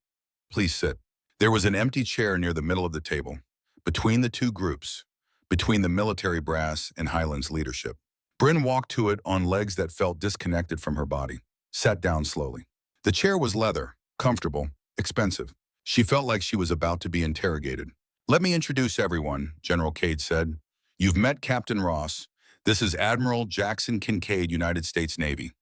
Speaker 1: Please sit. There was an empty chair near the middle of the table, between the 2 groups, between the military brass and Highland's leadership. Bryn walked to it on legs that felt disconnected from her body, sat down slowly. The chair was leather, comfortable, expensive. She felt like she was about to be interrogated. Let me introduce everyone, General Cade said. You've met Captain Ross. This is Admiral Jackson Kincaid, United States Navy.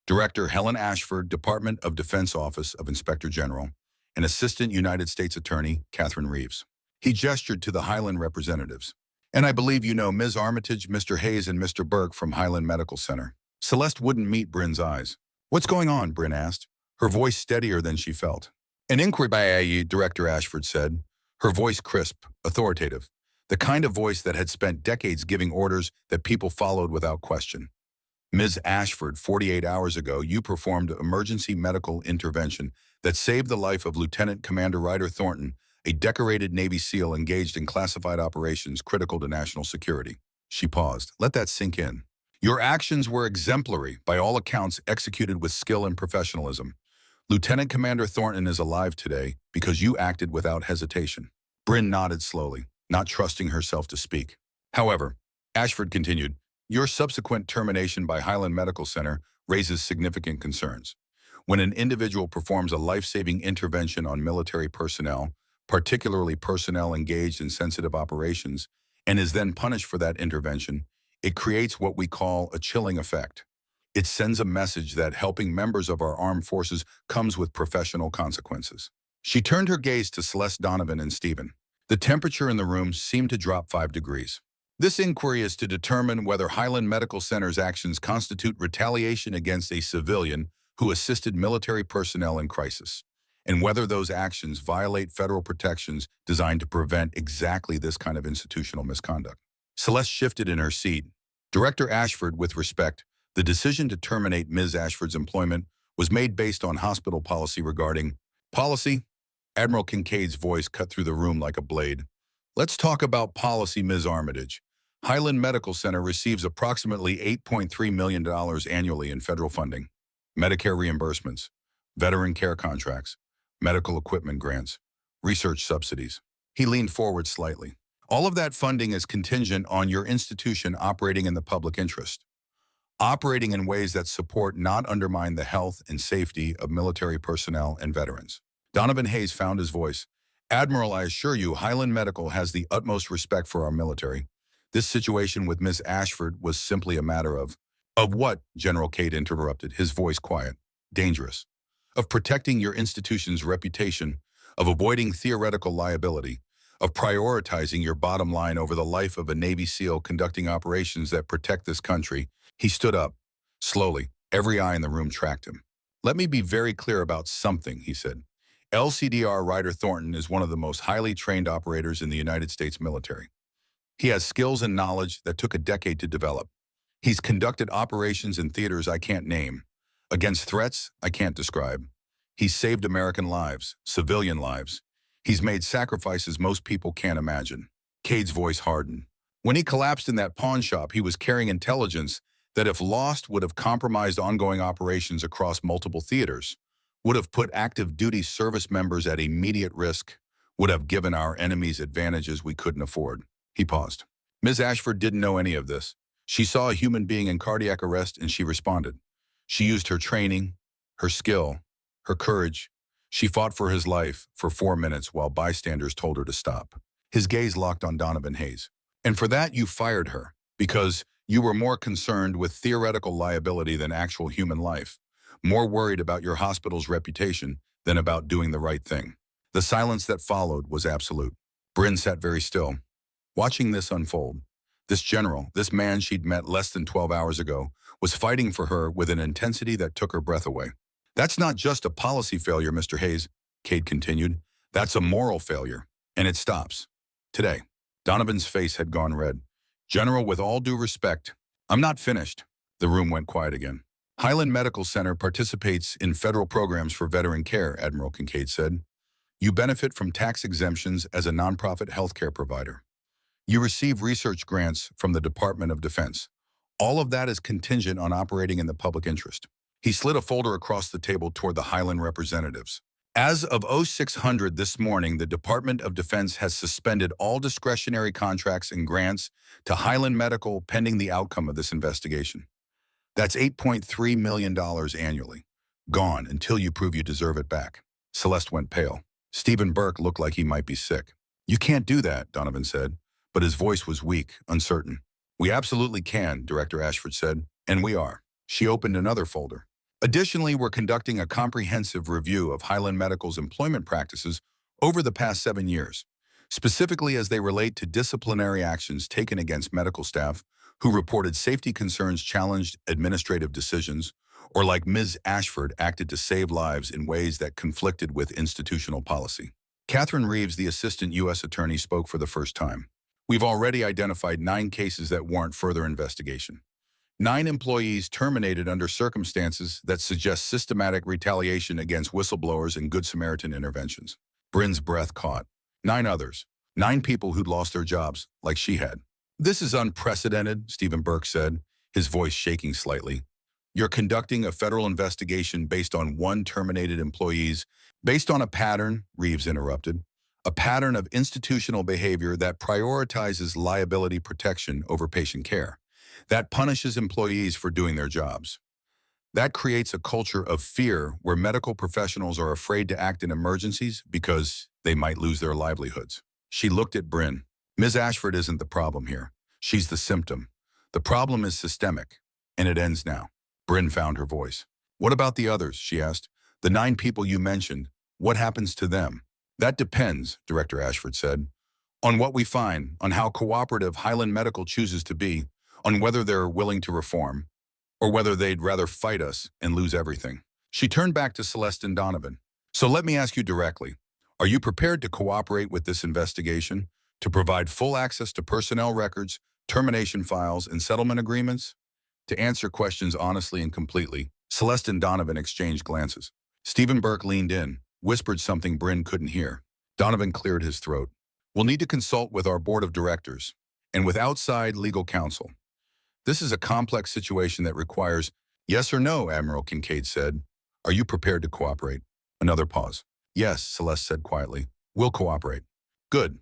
Speaker 1: Director Helen Ashford, Department of Defense Office of Inspector General, and Assistant United States Attorney Catherine Reeves. He gestured to the Highland representatives. And I believe you know Ms. Armitage, Mr. Hayes, and Mr. Burke from Highland Medical Center. Celeste wouldn't meet Bryn's eyes. What's going on? Bryn asked, her voice steadier than she felt. An inquiry by you, Director Ashford said, her voice crisp, authoritative, the kind of voice that had spent decades giving orders that people followed without question. Ms. Ashford, 48 hours ago, you performed emergency medical intervention that saved the life of Lieutenant Commander Ryder Thornton, a decorated Navy SEAL engaged in classified operations critical to national security. She paused. Let that sink in. Your actions were exemplary, by all accounts executed with skill and professionalism. Lieutenant Commander Thornton is alive today because you acted without hesitation. Bryn nodded slowly, not trusting herself to speak. However, Ashford continued, your subsequent termination by Highland Medical Center raises significant concerns. When an individual performs a life-saving intervention on military personnel, particularly personnel engaged in sensitive operations, and is then punished for that intervention, it creates what we call a chilling effect. It sends a message that helping members of our armed forces comes with professional consequences. She turned her gaze to Celeste, Donovan, and Stephen. The temperature in the room seemed to drop 5 degrees. This inquiry is to determine whether Highland Medical Center's actions constitute retaliation against a civilian who assisted military personnel in crisis, and whether those actions violate federal protections designed to prevent exactly this kind of institutional misconduct. Celeste shifted in her seat. Director Ashford, with respect, the decision to terminate Ms. Ashford's employment was made based on hospital policy regarding policy. Admiral Kincaid's voice cut through the room like a blade. Let's talk about policy, Ms. Armitage. Highland Medical Center receives approximately $8.3 million annually in federal funding, Medicare reimbursements, veteran care contracts, medical equipment grants, research subsidies. He leaned forward slightly. All of that funding is contingent on your institution operating in the public interest, operating in ways that support, not undermine, the health and safety of military personnel and veterans. Donovan Hayes found his voice. Admiral, I assure you, Highland Medical has the utmost respect for our military. This situation with Miss Ashford was simply a matter of what? General Cade interrupted, his voice quiet. Dangerous. Of protecting your institution's reputation, of avoiding theoretical liability, of prioritizing your bottom line over the life of a Navy SEAL conducting operations that protect this country. He stood up. Slowly, every eye in the room tracked him. Let me be very clear about something, he said. LCDR Ryder Thornton is one of the most highly trained operators in the United States military. He has skills and knowledge that took a decade to develop. He's conducted operations in theaters I can't name, against threats I can't describe. He's saved American lives, civilian lives. He's made sacrifices most people can't imagine. Cade's voice hardened. When he collapsed in that pawn shop, he was carrying intelligence that, if lost, would have compromised ongoing operations across multiple theaters, would have put active duty service members at immediate risk, would have given our enemies advantages we couldn't afford. He paused. Ms. Ashford didn't know any of this. She saw a human being in cardiac arrest and she responded. She used her training, her skill, her courage. She fought for his life for 4 minutes while bystanders told her to stop. His gaze locked on Donovan Hayes. And for that you fired her, because you were more concerned with theoretical liability than actual human life, more worried about your hospital's reputation than about doing the right thing. The silence that followed was absolute. Bryn sat very still, watching this unfold. This general, this man she'd met less than 12 hours ago, was fighting for her with an intensity that took her breath away. That's not just a policy failure, Mr. Hayes, Cade continued. That's a moral failure, and it stops. Today. Donovan's face had gone red. General, with all due respect, I'm not finished. The room went quiet again. Highland Medical Center participates in federal programs for veteran care, Admiral Kincaid said. You benefit from tax exemptions as a nonprofit healthcare provider. You receive research grants from the Department of Defense. All of that is contingent on operating in the public interest. He slid a folder across the table toward the Highland representatives. As of 0600 this morning, the Department of Defense has suspended all discretionary contracts and grants to Highland Medical pending the outcome of this investigation. That's $8.3 million annually. Gone until you prove you deserve it back. Celeste went pale. Stephen Burke looked like he might be sick. You can't do that, Donovan said, but his voice was weak, uncertain. We absolutely can, Director Ashford said, and we are. She opened another folder. Additionally, we're conducting a comprehensive review of Highland Medical's employment practices over the past 7 years, specifically as they relate to disciplinary actions taken against medical staff who reported safety concerns, challenged administrative decisions, or, like Ms. Ashford, acted to save lives in ways that conflicted with institutional policy. Catherine Reeves, the assistant U.S. attorney, spoke for the first time. We've already identified 9 cases that warrant further investigation. 9 employees terminated under circumstances that suggest systematic retaliation against whistleblowers and Good Samaritan interventions. Bryn's breath caught. 9 others. 9 people who'd lost their jobs, like she had. This is unprecedented, Stephen Burke said, his voice shaking slightly. You're conducting a federal investigation based on one terminated employee's, based on a pattern, Reeves interrupted, a pattern of institutional behavior that prioritizes liability protection over patient care, that punishes employees for doing their jobs. That creates a culture of fear where medical professionals are afraid to act in emergencies because they might lose their livelihoods. She looked at Bryn. Ms. Ashford isn't the problem here. She's the symptom. The problem is systemic, and it ends now. Bryn found her voice. What about the others, she asked. The 9 people you mentioned, what happens to them? That depends, Director Ashford said, on what we find, on how cooperative Highland Medical chooses to be, on whether they're willing to reform, or whether they'd rather fight us and lose everything. She turned back to Celeste and Donovan. So let me ask you directly, are you prepared to cooperate with this investigation, to provide full access to personnel records, termination files, and settlement agreements? To answer questions honestly and completely, Celeste and Donovan exchanged glances. Stephen Burke leaned in, whispered something Bryn couldn't hear. Donovan cleared his throat. We'll need to consult with our board of directors and with outside legal counsel. This is a complex situation that requires, yes or no, Admiral Kincaid said. Are you prepared to cooperate? Another pause. Yes, Celeste said quietly. We'll cooperate. Good.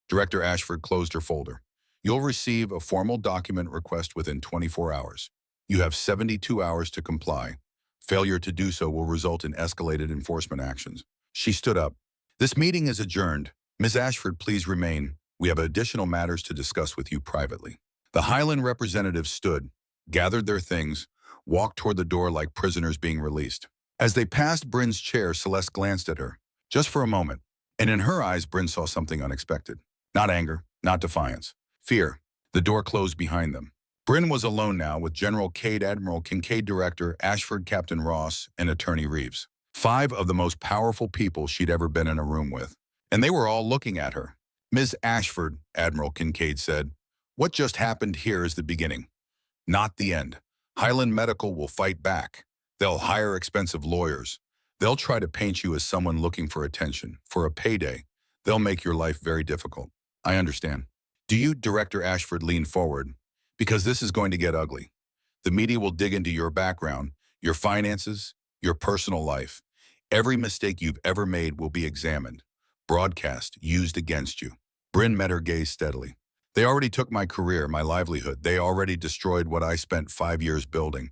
Speaker 1: Director Ashford closed her folder. You'll receive a formal document request within 24 hours. You have 72 hours to comply. Failure to do so will result in escalated enforcement actions. She stood up. This meeting is adjourned. Ms. Ashford, please remain. We have additional matters to discuss with you privately. The Highland representatives stood, gathered their things, walked toward the door like prisoners being released. As they passed Bryn's chair, Celeste glanced at her, just for a moment, and in her eyes, Bryn saw something unexpected. Not anger, not defiance. Fear. The door closed behind them. Bryn was alone now with General Cade, Admiral Kincaid, Director Ashford, Captain Ross, and Attorney Reeves. 5 of the most powerful people she'd ever been in a room with. And they were all looking at her. Ms. Ashford, Admiral Kincaid said, what just happened here is the beginning, not the end. Highland Medical will fight back. They'll hire expensive lawyers. They'll try to paint you as someone looking for attention, for a payday. They'll make your life very difficult. I understand. Do you, Director Ashford, lean forward? Because this is going to get ugly. The media will dig into your background, your finances, your personal life. Every mistake you've ever made will be examined, broadcast, used against you. Bryn met her gaze steadily. They already took my career, my livelihood. They already destroyed what I spent 5 years building.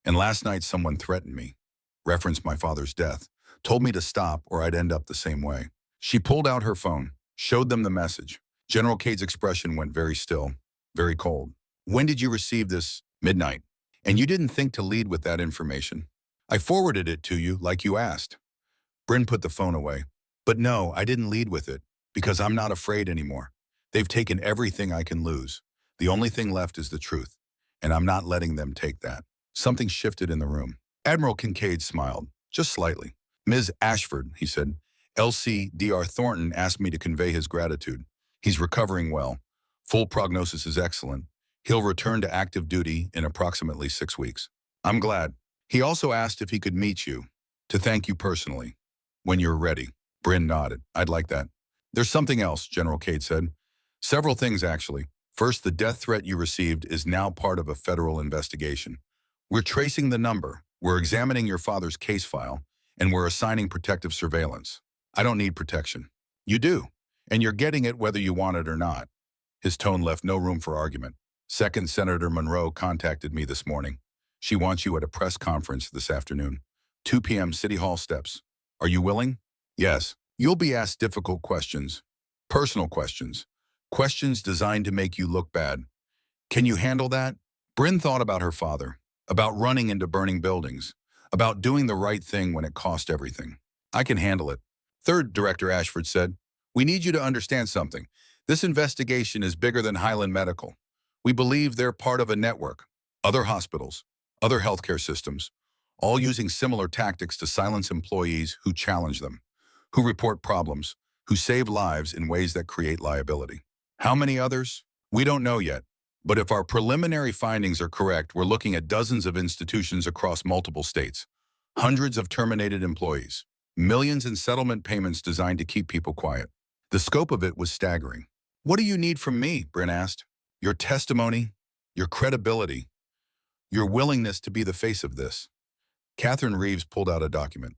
Speaker 1: And last night someone threatened me, referenced my father's death, told me to stop or I'd end up the same way. She pulled out her phone, showed them the message. General Cade's expression went very still, very cold. When did you receive this? Midnight. And you didn't think to lead with that information. I forwarded it to you like you asked. Bryn put the phone away. But no, I didn't lead with it, because I'm not afraid anymore. They've taken everything I can lose. The only thing left is the truth, and I'm not letting them take that. Something shifted in the room. Admiral Kincaid smiled, just slightly. Ms. Ashford, he said, LC-Dr. Thornton asked me to convey his gratitude. He's recovering well. Full prognosis is excellent. He'll return to active duty in approximately 6 weeks. I'm glad. He also asked if he could meet you, to thank you personally. When you're ready. Bryn nodded. I'd like that. There's something else, General Cade said. Several things, actually. First, the death threat you received is now part of a federal investigation. We're tracing the number, we're examining your father's case file, and we're assigning protective surveillance. I don't need protection. You do, and you're getting it whether you want it or not. His tone left no room for argument. Second, Senator Monroe contacted me this morning. She wants you at a press conference this afternoon. 2 p.m. City Hall steps. Are you willing? Yes. You'll be asked difficult questions, personal questions, questions designed to make you look bad. Can you handle that? Bryn thought about her father, about running into burning buildings, about doing the right thing when it cost everything. I can handle it. Third, Director Ashford said, we need you to understand something. This investigation is bigger than Highland Medical. We believe they're part of a network, other hospitals, other healthcare systems, all using similar tactics to silence employees who challenge them, who report problems, who save lives in ways that create liability. How many others? We don't know yet. But if our preliminary findings are correct, we're looking at dozens of institutions across multiple states, hundreds of terminated employees, millions in settlement payments designed to keep people quiet. The scope of it was staggering. What do you need from me? Bryn asked. Your testimony, your credibility. Your willingness to be the face of this. Catherine Reeves pulled out a document.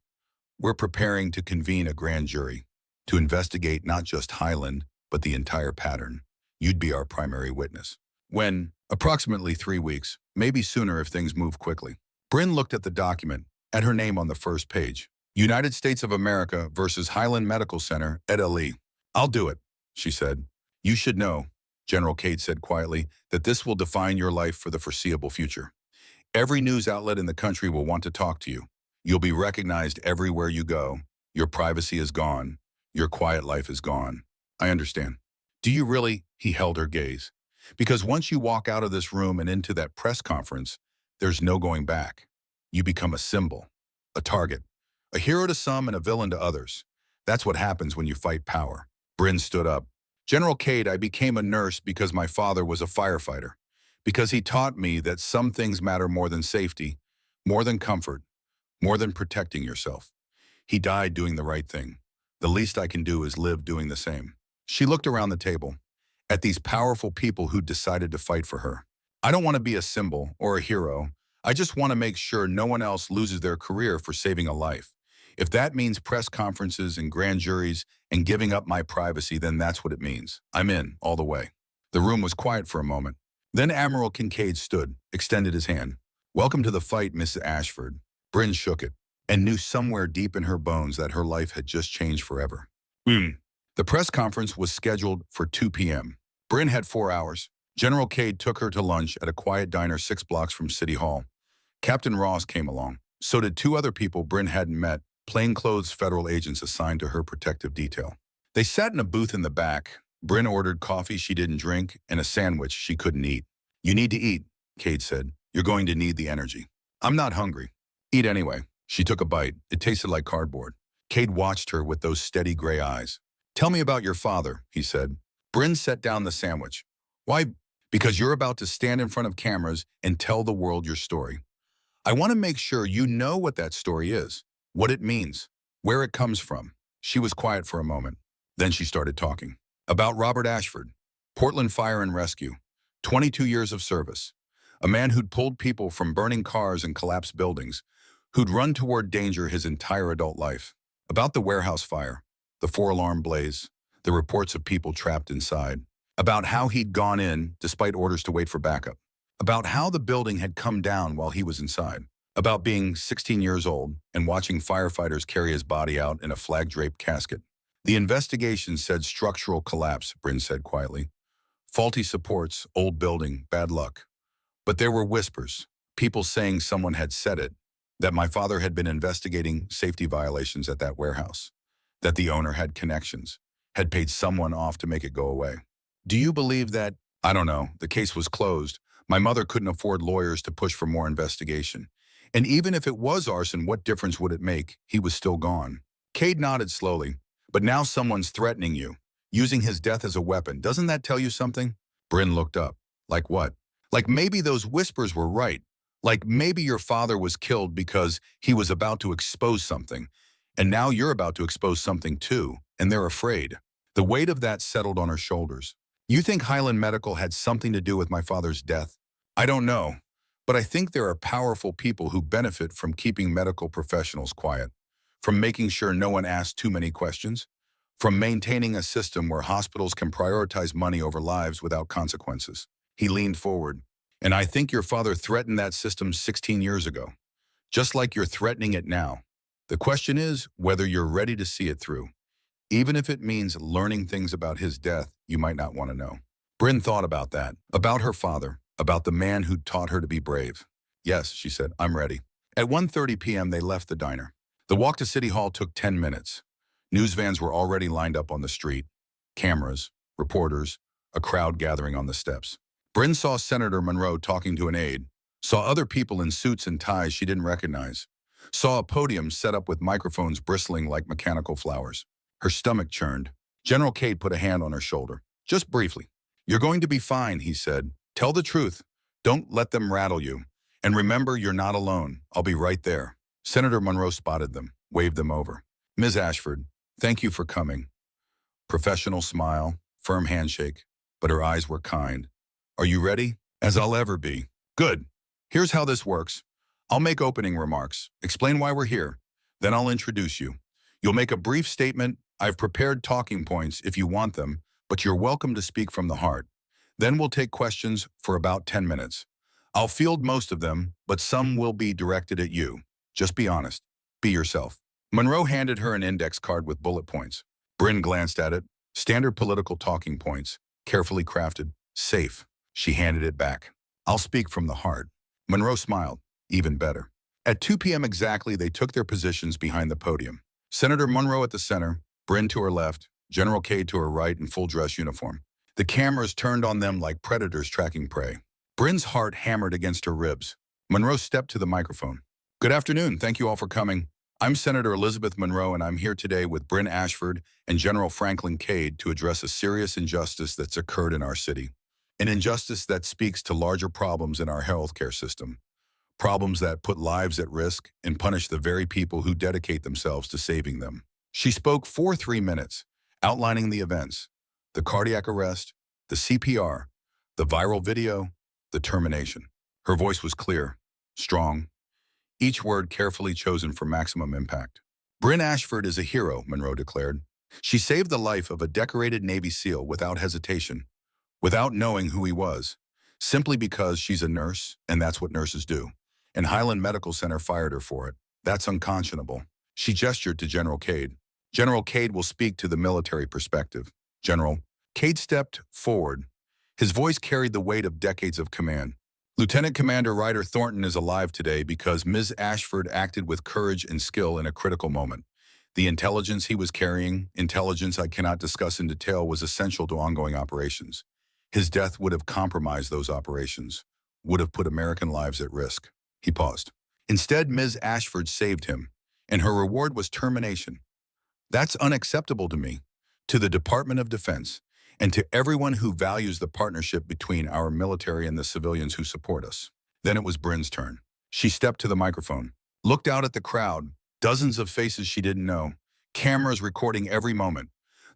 Speaker 1: We're preparing to convene a grand jury to investigate not just Highland, but the entire pattern. You'd be our primary witness. When, approximately 3 weeks, maybe sooner if things move quickly. Bryn looked at the document, at her name on the first page. United States of America versus Highland Medical Center, et al. I'll do it, she said. You should know, General Cade said quietly, that this will define your life for the foreseeable future. Every news outlet in the country will want to talk to you. You'll be recognized everywhere you go. Your privacy is gone. Your quiet life is gone. I understand. Do you really? He held her gaze. Because once you walk out of this room and into that press conference, there's no going back. You become a symbol, a target, a hero to some and a villain to others. That's what happens when you fight power. Bryn stood up. General Cade, I became a nurse because my father was a firefighter, because he taught me that some things matter more than safety, more than comfort, more than protecting yourself. He died doing the right thing. The least I can do is live doing the same. She looked around the table, at these powerful people who decided to fight for her. I don't want to be a symbol or a hero. I just want to make sure no one else loses their career for saving a life. If that means press conferences and grand juries and giving up my privacy, then that's what it means. I'm in, all the way. The room was quiet for a moment. Then Admiral Kincaid stood, extended his hand. Welcome to the fight, Mrs. Ashford. Bryn shook it, and knew somewhere deep in her bones that her life had just changed forever. The press conference was scheduled for 2 p.m. Bryn had 4 hours. General Cade took her to lunch at a quiet diner 6 blocks from City Hall. Captain Ross came along. So did 2 other people Bryn hadn't met, plainclothes federal agents assigned to her protective detail. They sat in a booth in the back. Bryn ordered coffee she didn't drink and a sandwich she couldn't eat. You need to eat, Cade said. You're going to need the energy. I'm not hungry. Eat anyway. She took a bite. It tasted like cardboard. Cade watched her with those steady gray eyes. Tell me about your father, he said. Bryn set down the sandwich. Why? Because you're about to stand in front of cameras and tell the world your story. I want to make sure you know what that story is, what it means, where it comes from. She was quiet for a moment. Then she started talking. About Robert Ashford, Portland Fire and Rescue, 22 years of service. A man who'd pulled people from burning cars and collapsed buildings, who'd run toward danger his entire adult life. About the warehouse fire, the 4-alarm blaze, the reports of people trapped inside. About how he'd gone in despite orders to wait for backup. About how the building had come down while he was inside. About being 16 years old and watching firefighters carry his body out in a flag-draped casket. The investigation said structural collapse, Bryn said quietly. Faulty supports, old building, bad luck. But there were whispers, people saying someone had said it, that my father had been investigating safety violations at that warehouse, that the owner had connections, had paid someone off to make it go away. Do you believe that? I don't know. The case was closed. My mother couldn't afford lawyers to push for more investigation. And even if it was arson, what difference would it make? He was still gone. Cade nodded slowly. But now someone's threatening you, using his death as a weapon. Doesn't that tell you something? Bryn looked up. Like what? Like maybe those whispers were right. Like maybe your father was killed because he was about to expose something. And now you're about to expose something too, and they're afraid. The weight of that settled on her shoulders. You think Highland Medical had something to do with my father's death? I don't know, but I think there are powerful people who benefit from keeping medical professionals quiet, from making sure no one asks too many questions, from maintaining a system where hospitals can prioritize money over lives without consequences. He leaned forward. And I think your father threatened that system 16 years ago, just like you're threatening it now. The question is whether you're ready to see it through, even if it means learning things about his death you might not want to know. Bryn thought about that, about her father, about the man who'd taught her to be brave. Yes, she said, I'm ready. At 1:30 p.m. they left the diner. The walk to City Hall took 10 minutes. News vans were already lined up on the street. Cameras, reporters, a crowd gathering on the steps. Bryn saw Senator Monroe talking to an aide, saw other people in suits and ties she didn't recognize, saw a podium set up with microphones bristling like mechanical flowers. Her stomach churned. General Cade put a hand on her shoulder. Just briefly. You're going to be fine, he said. Tell the truth. Don't let them rattle you. And remember, you're not alone. I'll be right there. Senator Monroe spotted them, waved them over. Ms. Ashford, thank you for coming. Professional smile, firm handshake, but her eyes were kind. Are you ready? As I'll ever be. Good. Here's how this works. I'll make opening remarks, explain why we're here, then I'll introduce you. You'll make a brief statement. I've prepared talking points if you want them, but you're welcome to speak from the heart. Then we'll take questions for about 10 minutes. I'll field most of them, but some will be directed at you. Just be honest. Be yourself. Monroe handed her an index card with bullet points. Bryn glanced at it. Standard political talking points, carefully crafted, safe. She handed it back. I'll speak from the heart. Monroe smiled. Even better. At 2 p.m. exactly, they took their positions behind the podium. Senator Monroe at the center, Bryn to her left, General Cade to her right in full dress uniform. The cameras turned on them like predators tracking prey. Bryn's heart hammered against her ribs. Monroe stepped to the microphone. Good afternoon. Thank you all for coming. I'm Senator Elizabeth Monroe, and I'm here today with Bryn Ashford and General Franklin Cade to address a serious injustice that's occurred in our city. An injustice that speaks to larger problems in our healthcare system. Problems that put lives at risk and punish the very people who dedicate themselves to saving them. She spoke for 3 minutes, outlining the events, the cardiac arrest, the CPR, the viral video, the termination. Her voice was clear, strong, each word carefully chosen for maximum impact. Bryn Ashford is a hero, Monroe declared. She saved the life of a decorated Navy SEAL without hesitation, without knowing who he was, simply because she's a nurse, and that's what nurses do. And Highland Medical Center fired her for it. That's unconscionable. She gestured to General Cade. General Cade will speak to the military perspective. General. Cade stepped forward. His voice carried the weight of decades of command. Lieutenant Commander Ryder Thornton is alive today because Ms. Ashford acted with courage and skill in a critical moment. The intelligence he was carrying, intelligence I cannot discuss in detail, was essential to ongoing operations. His death would have compromised those operations, would have put American lives at risk. He paused. Instead, Ms. Ashford saved him, and her reward was termination. That's unacceptable to me, to the Department of Defense, and to everyone who values the partnership between our military and the civilians who support us. Then it was Bryn's turn. She stepped to the microphone, looked out at the crowd, dozens of faces she didn't know, cameras recording every moment,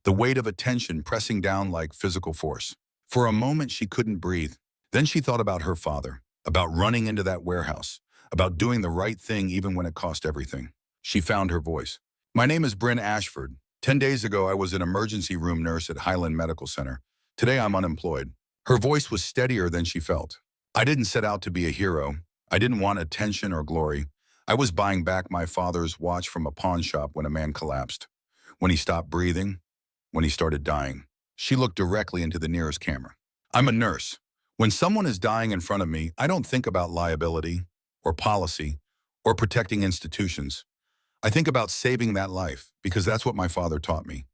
Speaker 1: the weight of attention pressing down like physical force. For a moment, she couldn't breathe. Then she thought about her father, about running into that warehouse, about doing the right thing even when it cost everything. She found her voice. My name is Bryn Ashford. 10 days ago, I was an emergency room nurse at Highland Medical Center. Today, I'm unemployed. Her voice was steadier than she felt. I didn't set out to be a hero. I didn't want attention or glory. I was buying back my father's watch from a pawn shop when a man collapsed. When he stopped breathing, when he started dying. She looked directly into the nearest camera. I'm a nurse. When someone is dying in front of me, I don't think about liability or policy or protecting institutions. I think about saving that life because that's what my father taught me.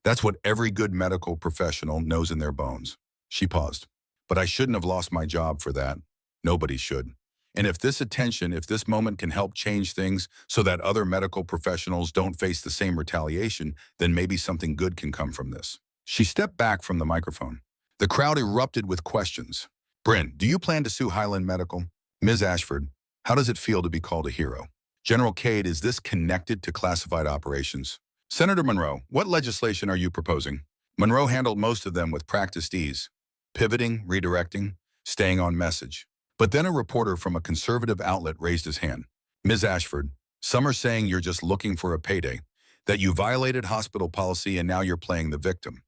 Speaker 1: That's what every good medical professional knows in their bones. She paused. But I shouldn't have lost my job for that. Nobody should. And if this attention, if this moment can help change things so that other medical professionals don't face the same retaliation, then maybe something good can come from this. She stepped back from the microphone. The crowd erupted with questions. Bryn, do you plan to sue Highland Medical? Ms. Ashford, how does it feel to be called a hero? General Cade, is this connected to classified operations? Senator Monroe, what legislation are you proposing? Monroe handled most of them with practiced ease, pivoting, redirecting, staying on message. But then a reporter from a conservative outlet raised his hand. Ms. Ashford, some are saying you're just looking for a payday, that you violated hospital policy and now you're playing the victim.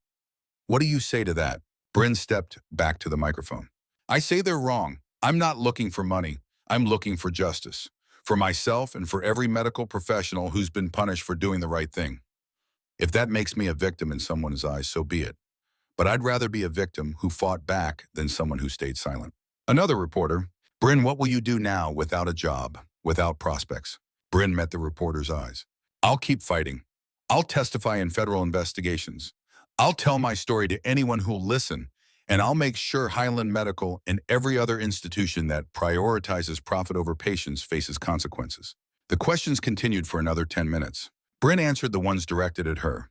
Speaker 1: What do you say to that? Bryn stepped back to the microphone. I say they're wrong. I'm not looking for money. I'm looking for justice. For myself and for every medical professional who's been punished for doing the right thing. If that makes me a victim in someone's eyes, so be it. But I'd rather be a victim who fought back than someone who stayed silent. Another reporter, Bryn, what will you do now without a job, without prospects? Bryn met the reporter's eyes. I'll keep fighting. I'll testify in federal investigations. I'll tell my story to anyone who'll listen. And I'll make sure Highland Medical and every other institution that prioritizes profit over patients faces consequences. The questions continued for another 10 minutes. Bryn answered the ones directed at her.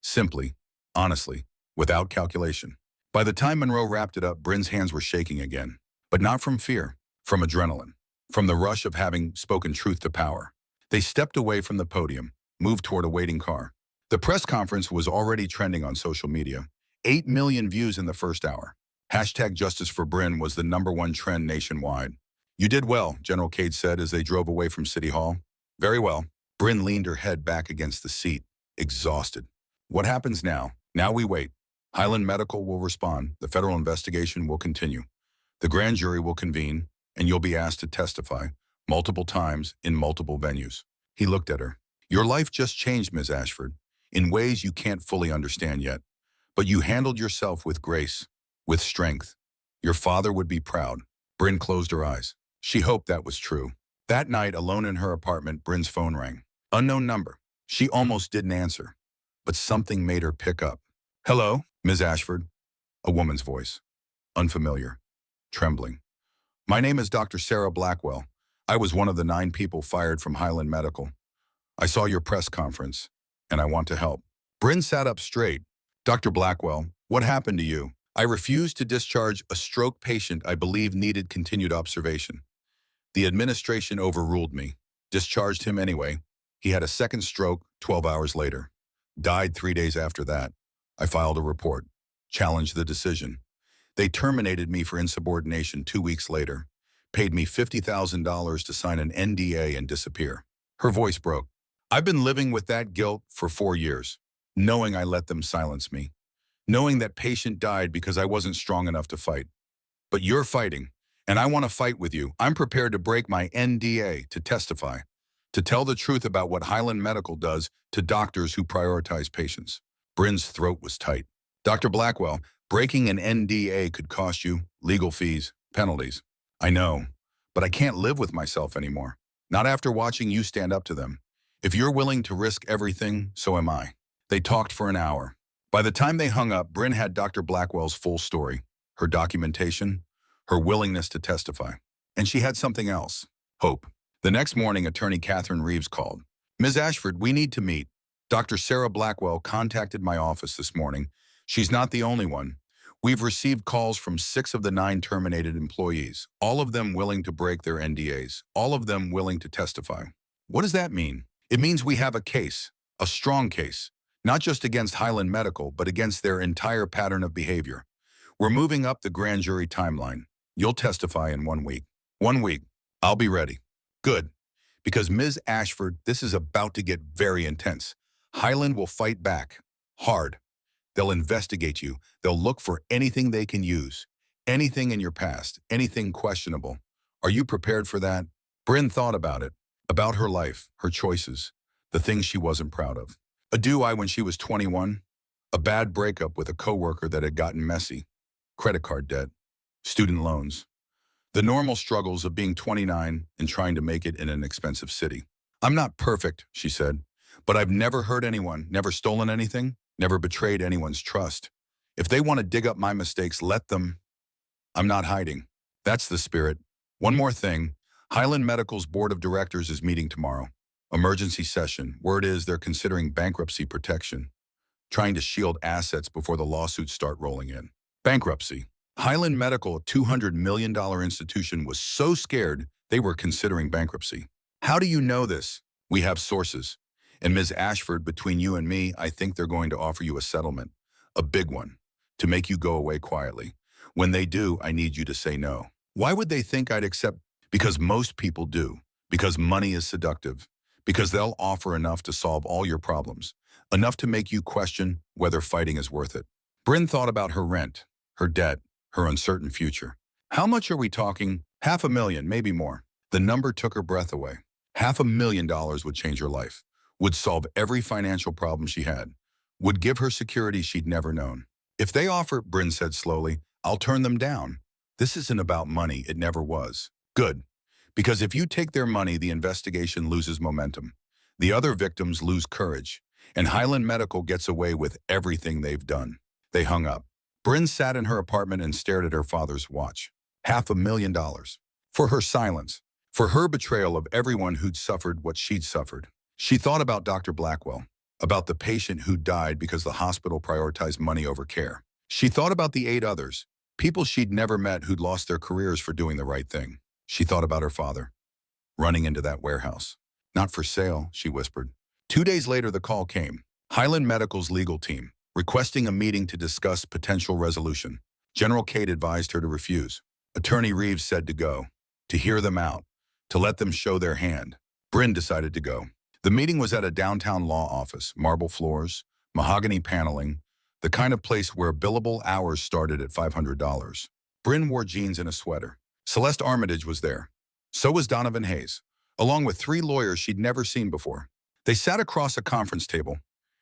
Speaker 1: Simply, honestly, without calculation. By the time Monroe wrapped it up, Bryn's hands were shaking again. But not from fear, from adrenaline, from the rush of having spoken truth to power. They stepped away from the podium, moved toward a waiting car. The press conference was already trending on social media. 8 million views in the first hour. Hashtag Justice for Bryn was the #1 trend nationwide. You did well, General Cade said as they drove away from City Hall. Very well. Bryn leaned her head back against the seat, exhausted. What happens now? Now we wait. Highland Medical will respond. The federal investigation will continue. The grand jury will convene, and you'll be asked to testify multiple times in multiple venues. He looked at her. Your life just changed, Ms. Ashford, in ways you can't fully understand yet. But you handled yourself with grace, with strength. Your father would be proud. Bryn closed her eyes. She hoped that was true. That night, alone in her apartment, Bryn's phone rang. Unknown number. She almost didn't answer, but something made her pick up. Hello, Ms. Ashford. A woman's voice. Unfamiliar. Trembling. My name is Dr. Sarah Blackwell. I was one of the 9 people fired from Highland Medical. I saw your press conference, and I want to help. Bryn sat up straight. Dr. Blackwell, what happened to you? I refused to discharge a stroke patient I believe needed continued observation. The administration overruled me. Discharged him anyway. He had a second stroke 12 hours later. Died 3 days after that. I filed a report. Challenged the decision. They terminated me for insubordination 2 weeks later. Paid me $50,000 to sign an NDA and disappear. Her voice broke. I've been living with that guilt for 4 years, knowing I let them silence me, knowing that patient died because I wasn't strong enough to fight. But you're fighting, and I want to fight with you. I'm prepared to break my NDA to testify, to tell the truth about what Highland Medical does to doctors who prioritize patients. Bryn's throat was tight. Dr. Blackwell, breaking an NDA could cost you legal fees, penalties. I know, but I can't live with myself anymore. Not after watching you stand up to them. If you're willing to risk everything, so am I. They talked for an hour. By the time they hung up, Bryn had Dr. Blackwell's full story, her documentation, her willingness to testify. And she had something else, hope. The next morning, attorney Catherine Reeves called. Ms. Ashford, we need to meet. Dr. Sarah Blackwell contacted my office this morning. She's not the only one. We've received calls from 6 of the 9 terminated employees, all of them willing to break their NDAs, all of them willing to testify. What does that mean? It means we have a case, a strong case, not just against Highland Medical, but against their entire pattern of behavior. We're moving up the grand jury timeline. You'll testify in 1 week. 1 week. I'll be ready. Good. Because Ms. Ashford, this is about to get very intense. Highland will fight back. Hard. They'll investigate you. They'll look for anything they can use. Anything in your past. Anything questionable. Are you prepared for that? Bryn thought about it. About her life, her choices, the things she wasn't proud of. A DUI when she was 21. A bad breakup with a coworker that had gotten messy. Credit card debt. Student loans. The normal struggles of being 29 and trying to make it in an expensive city. I'm not perfect, she said, but I've never hurt anyone, never stolen anything, never betrayed anyone's trust. If they want to dig up my mistakes, let them. I'm not hiding. That's the spirit. One more thing. Highland Medical's board of directors is meeting tomorrow. Emergency session. Word is they're considering bankruptcy protection, trying to shield assets before the lawsuits start rolling in. Bankruptcy. Highland Medical, a $200 million institution, was so scared they were considering bankruptcy. How do you know this? We have sources. And Ms. Ashford, between you and me, I think they're going to offer you a settlement, a big one, to make you go away quietly. When they do, I need you to say no. Why would they think I'd accept? Because most people do. Because money is seductive. Because they'll offer enough to solve all your problems. Enough to make you question whether fighting is worth it. Bryn thought about her rent, her debt, her uncertain future. How much are we talking? $500,000, maybe more. The number took her breath away. $500,000 would change her life. Would solve every financial problem she had. Would give her security she'd never known. If they offer, Bryn said slowly, I'll turn them down. This isn't about money. It never was. Good. Because if you take their money, the investigation loses momentum. The other victims lose courage. And Highland Medical gets away with everything they've done. They hung up. Bryn sat in her apartment and stared at her father's watch. $500,000. For her silence. For her betrayal of everyone who'd suffered what she'd suffered. She thought about Dr. Blackwell. About the patient who died because the hospital prioritized money over care. She thought about the 8 others. People she'd never met who'd lost their careers for doing the right thing. She thought about her father, running into that warehouse. Not for sale, she whispered. 2 days later, the call came. Highland Medical's legal team, requesting a meeting to discuss potential resolution. General Cade advised her to refuse. Attorney Reeves said to go. to hear them out, to let them show their hand. Bryn decided to go. The meeting was at a downtown law office, marble floors, mahogany paneling, the kind of place where billable hours started at $500. Bryn wore jeans and a sweater. Celeste Armitage was there. So was Donovan Hayes, along with 3 lawyers she'd never seen before. They sat across a conference table,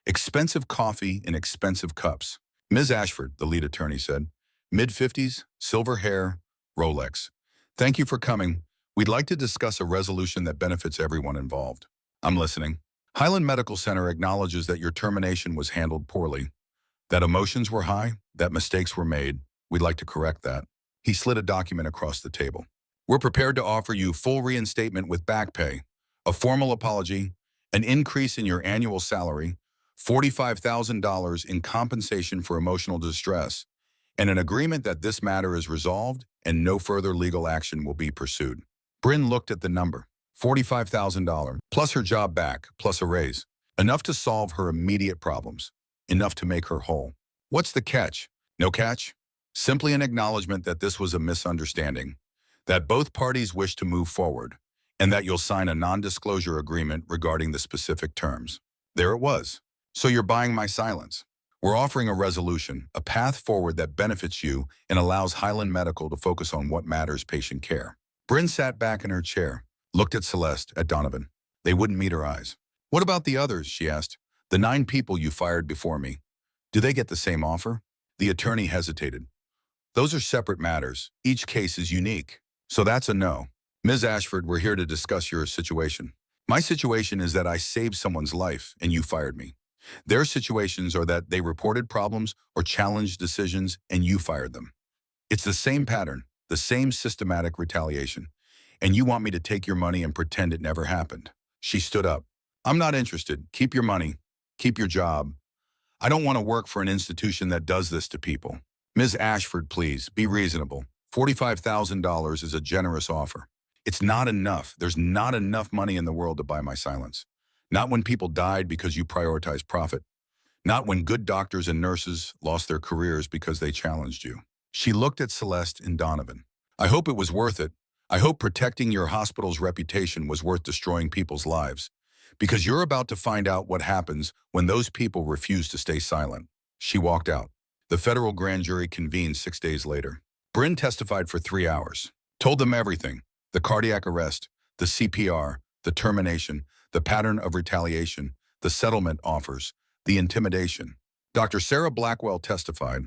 Speaker 1: expensive coffee in expensive cups. Ms. Ashford, the lead attorney said, mid-50s, silver hair, Rolex. Thank you for coming. We'd like to discuss a resolution that benefits everyone involved. I'm listening. Highland Medical Center acknowledges that your termination was handled poorly, that emotions were high, that mistakes were made. We'd like to correct that. He slid a document across the table. We're prepared to offer you full reinstatement with back pay, a formal apology, an increase in your annual salary, $45,000 in compensation for emotional distress, and an agreement that this matter is resolved and no further legal action will be pursued. Bryn looked at the number, $45,000, plus her job back, plus a raise. Enough to solve her immediate problems, enough to make her whole. What's the catch? No catch? Simply an acknowledgement that this was a misunderstanding, that both parties wish to move forward, and that you'll sign a non-disclosure agreement regarding the specific terms. There it was. So you're buying my silence. We're offering a resolution, a path forward that benefits you and allows Highland Medical to focus on what matters: patient care. Bryn sat back in her chair, looked at Celeste, at Donovan. They wouldn't meet her eyes. What about the others, she asked. The 9 people you fired before me. Do they get the same offer? The attorney hesitated. Those are separate matters. Each case is unique. So that's a no. Ms. Ashford, we're here to discuss your situation. My situation is that I saved someone's life and you fired me. Their situations are that they reported problems or challenged decisions and you fired them. It's the same pattern, the same systematic retaliation. And you want me to take your money and pretend it never happened. She stood up. I'm not interested. Keep your money. Keep your job. I don't want to work for an institution that does this to people. Ms. Ashford, please, be reasonable. $45,000 is a generous offer. It's not enough. There's not enough money in the world to buy my silence. Not when people died because you prioritized profit. Not when good doctors and nurses lost their careers because they challenged you. She looked at Celeste and Donovan. I hope it was worth it. I hope protecting your hospital's reputation was worth destroying people's lives. Because you're about to find out what happens when those people refuse to stay silent. She walked out. The federal grand jury convened 6 days later. Bryn testified for 3 hours. Told them everything. The cardiac arrest, the CPR, the termination, the pattern of retaliation, the settlement offers, the intimidation. Dr. Sarah Blackwell testified.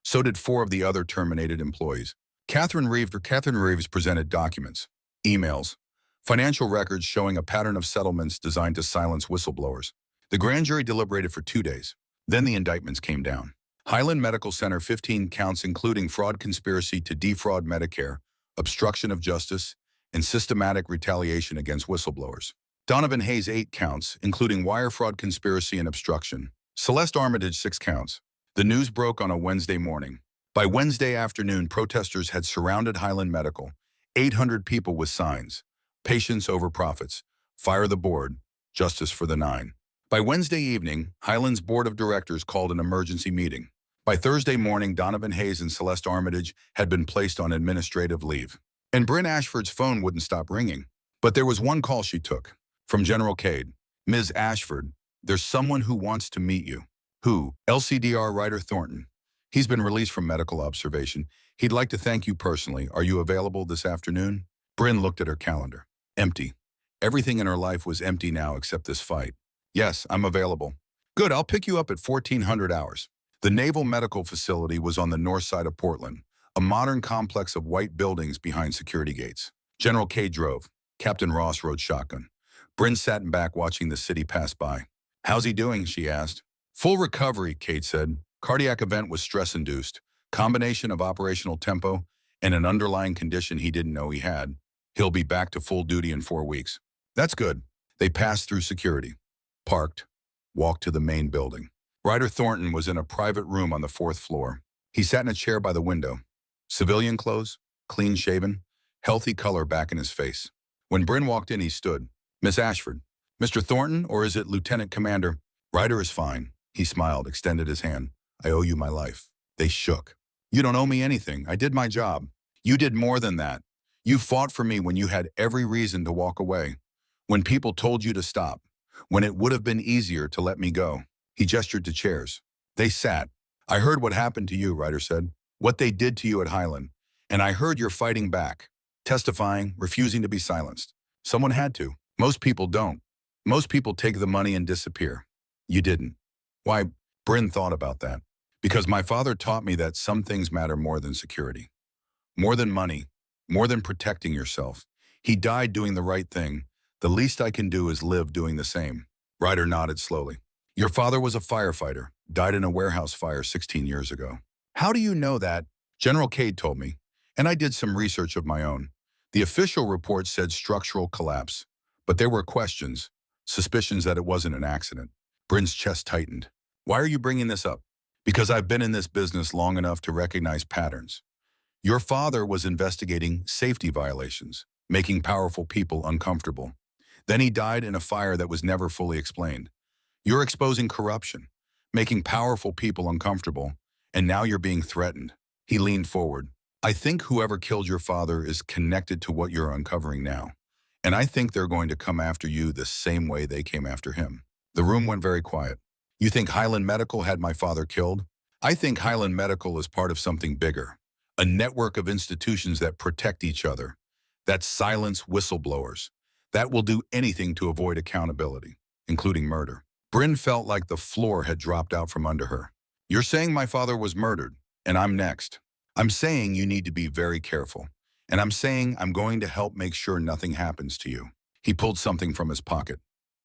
Speaker 1: So did 4 of the other terminated employees. Catherine Reeves presented documents, emails, financial records showing a pattern of settlements designed to silence whistleblowers. The grand jury deliberated for 2 days. Then the indictments came down. Highland Medical Center, 15 counts including fraud conspiracy to defraud Medicare, obstruction of justice, and systematic retaliation against whistleblowers. Donovan Hayes, 8 counts, including wire fraud conspiracy and obstruction. Celeste Armitage, 6 counts. The news broke on a Wednesday morning. By Wednesday afternoon, protesters had surrounded Highland Medical. 800 people with signs. Patients over profits. Fire the board. Justice for the 9. By Wednesday evening, Highland's board of directors called an emergency meeting. By Thursday morning, Donovan Hayes and Celeste Armitage had been placed on administrative leave. And Bryn Ashford's phone wouldn't stop ringing. But there was one call she took. From General Cade. Ms. Ashford, there's someone who wants to meet you. Who? LCDR writer Thornton. He's been released from medical observation. He'd like to thank you personally. Are you available this afternoon? Bryn looked at her calendar. Empty. Everything in her life was empty now except this fight. Yes, I'm available. Good, I'll pick you up at 1400 hours. The Naval Medical Facility was on the north side of Portland, a modern complex of white buildings behind security gates. General Cade drove. Captain Ross rode shotgun. Bryn sat in back watching the city pass by. How's he doing, she asked. Full recovery, Cade said. Cardiac event was stress-induced, combination of operational tempo and an underlying condition he didn't know he had. He'll be back to full duty in 4 weeks. That's good. They passed through security, parked, walked to the main building. Ryder Thornton was in a private room on the 4th floor. He sat in a chair by the window. Civilian clothes, clean-shaven, healthy color back in his face. When Bryn walked in, he stood. Miss Ashford. Mr. Thornton, or is it Lieutenant Commander? Ryder is fine. He smiled, extended his hand. I owe you my life. They shook. You don't owe me anything. I did my job. You did more than that. You fought for me when you had every reason to walk away, when people told you to stop, when it would have been easier to let me go." He gestured to chairs. They sat. "I heard what happened to you," Ryder said. "What they did to you at Highland. And I heard you're fighting back, testifying, refusing to be silenced. Someone had to. Most people don't. Most people take the money and disappear. You didn't." Why, Bryn thought about that. "Because my father taught me that some things matter more than security. More than money. More than protecting yourself. He died doing the right thing. The least I can do is live doing the same." Ryder nodded slowly. "Your father was a firefighter, died in a warehouse fire 16 years ago." "How do you know that?" "General Cade told me, and I did some research of my own. The official report said structural collapse, but there were questions, suspicions that it wasn't an accident." Bryn's chest tightened. "Why are you bringing this up?" "Because I've been in this business long enough to recognize patterns. Your father was investigating safety violations, making powerful people uncomfortable. Then he died in a fire that was never fully explained. You're exposing corruption, making powerful people uncomfortable, and now you're being threatened." He leaned forward. "I think whoever killed your father is connected to what you're uncovering now. And I think they're going to come after you the same way they came after him." The room went very quiet. "You think Highland Medical had my father killed?" "I think Highland Medical is part of something bigger. A network of institutions that protect each other, that silence whistleblowers, that will do anything to avoid accountability, including murder." Bryn felt like the floor had dropped out from under her. "You're saying my father was murdered, and I'm next. I'm saying you need to be very careful. And I'm saying I'm going to help make sure nothing happens to you." He pulled something from his pocket.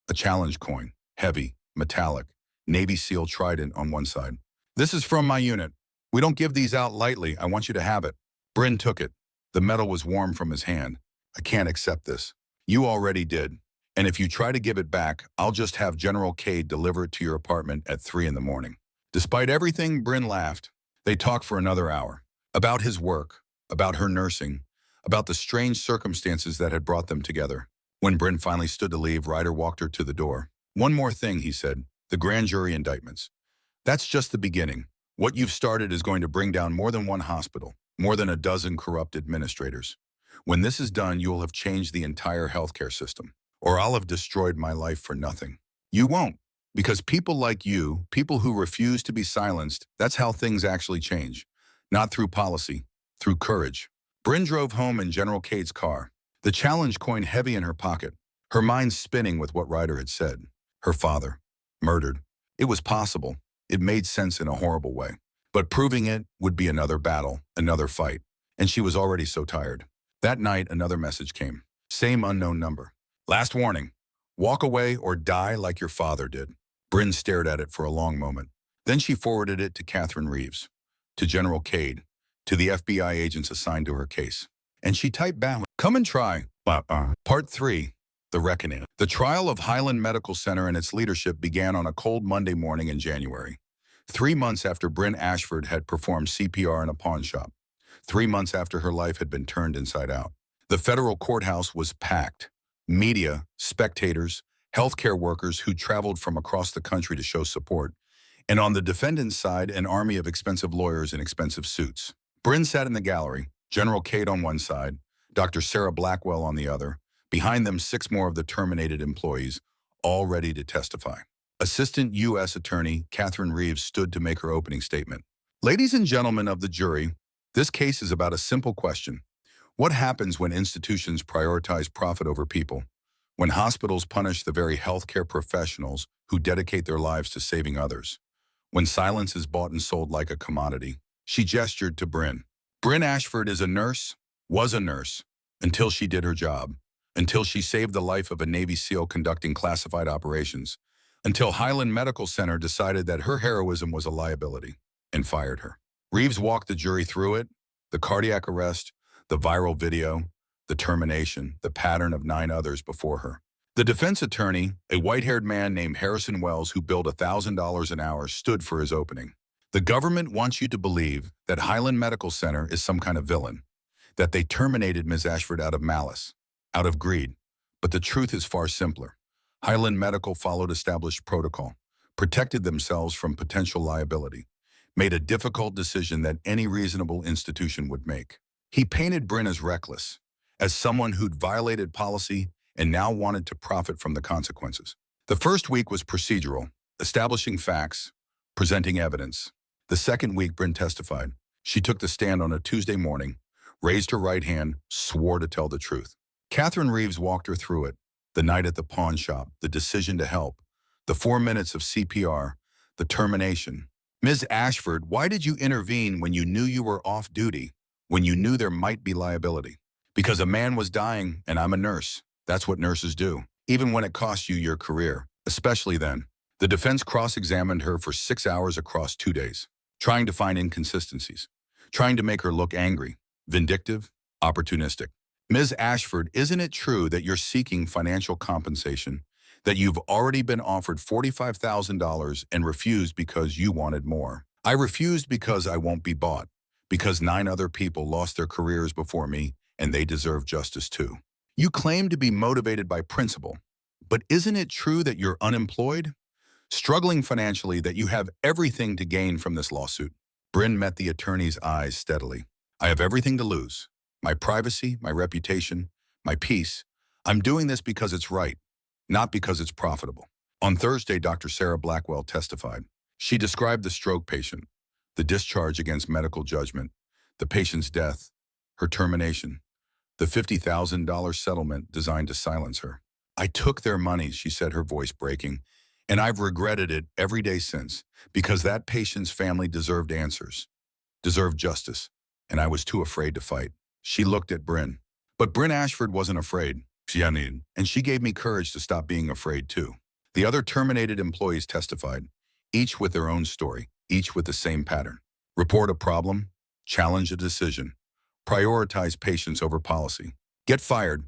Speaker 1: A challenge coin, heavy, metallic, Navy SEAL trident on one side. "This is from my unit. We don't give these out lightly. I want you to have it." Bryn took it. The metal was warm from his hand. "I can't accept this." "You already did. And if you try to give it back, I'll just have General Cade deliver it to your apartment at 3 in the morning." Despite everything, Bryn laughed. They talked for another hour. About his work, about her nursing, about the strange circumstances that had brought them together. When Bryn finally stood to leave, Ryder walked her to the door. "One more thing," he said. "The grand jury indictments. That's just the beginning. What you've started is going to bring down more than one hospital, more than a dozen corrupt administrators. When this is done, you will have changed the entire healthcare system. Or I'll have destroyed my life for nothing." "You won't. Because people like you, people who refuse to be silenced, that's how things actually change. Not through policy, through courage." Bryn drove home in General Cade's car, the challenge coin heavy in her pocket, her mind spinning with what Ryder had said. Her father, murdered. It was possible. It made sense in a horrible way. But proving it would be another battle, another fight. And she was already so tired. That night, another message came. Same unknown number. "Last warning. Walk away or die like your father did." Bryn stared at it for a long moment. Then she forwarded it to Catherine Reeves, to General Cade, to the FBI agents assigned to her case. And she typed back, "Come and try." Part 3. The Reckoning. The trial of Highland Medical Center and its leadership began on a cold Monday morning in January. 3 months after Bryn Ashford had performed CPR in a pawn shop. 3 months after her life had been turned inside out. The federal courthouse was packed. Media, spectators, healthcare workers who traveled from across the country to show support. And on the defendant's side, an army of expensive lawyers in expensive suits. Bryn sat in the gallery, General Cade on one side, Dr. Sarah Blackwell on the other. Behind them, 6 more of the terminated employees, all ready to testify. Assistant U.S. Attorney Catherine Reeves stood to make her opening statement. "Ladies and gentlemen of the jury, this case is about a simple question. What happens when institutions prioritize profit over people? When hospitals punish the very healthcare professionals who dedicate their lives to saving others? When silence is bought and sold like a commodity?" She gestured to Bryn. "Bryn Ashford is a nurse, was a nurse, until she did her job. Until she saved the life of a Navy SEAL conducting classified operations. Until Highland Medical Center decided that her heroism was a liability and fired her." Reeves walked the jury through it, the cardiac arrest, the viral video, the termination, the pattern of 9 others before her. The defense attorney, a white-haired man named Harrison Wells who billed $1,000 an hour, stood for his opening. "The government wants you to believe that Highland Medical Center is some kind of villain, that they terminated Ms. Ashford out of malice, out of greed. But the truth is far simpler. Highland Medical followed established protocol, protected themselves from potential liability, made a difficult decision that any reasonable institution would make." He painted Bryn as reckless, as someone who'd violated policy and now wanted to profit from the consequences. The first week was procedural, establishing facts, presenting evidence. The second week, Bryn testified. She took the stand on a Tuesday morning, raised her right hand, swore to tell the truth. Catherine Reeves walked her through it. The night at the pawn shop, the decision to help, the 4 minutes of CPR, the termination. Ms. Ashford, why did you intervene when you knew you were off duty, when you knew there might be liability? Because a man was dying and I'm a nurse. That's what nurses do, even when it costs you your career, especially then. The defense cross-examined her for 6 hours across 2 days, trying to find inconsistencies, trying to make her look angry, vindictive, opportunistic. Ms. Ashford, isn't it true that you're seeking financial compensation, that you've already been offered $45,000 and refused because you wanted more? I refused because I won't be bought, because 9 other people lost their careers before me and they deserve justice too. You claim to be motivated by principle, but isn't it true that you're unemployed? Struggling financially, that you have everything to gain from this lawsuit? Bryn met the attorney's eyes steadily. I have everything to lose. My privacy, my reputation, my peace. I'm doing this because it's right, not because it's profitable. On Thursday, Dr. Sarah Blackwell testified. She described the stroke patient, the discharge against medical judgment, the patient's death, her termination, the $50,000 settlement designed to silence her. I took their money, she said, her voice breaking, and I've regretted it every day since, because that patient's family deserved answers, deserved justice, and I was too afraid to fight. She looked at Bryn. But Bryn Ashford wasn't afraid. And she gave me courage to stop being afraid too. The other terminated employees testified, each with their own story, each with the same pattern. Report a problem, challenge a decision, prioritize patients over policy. Get fired,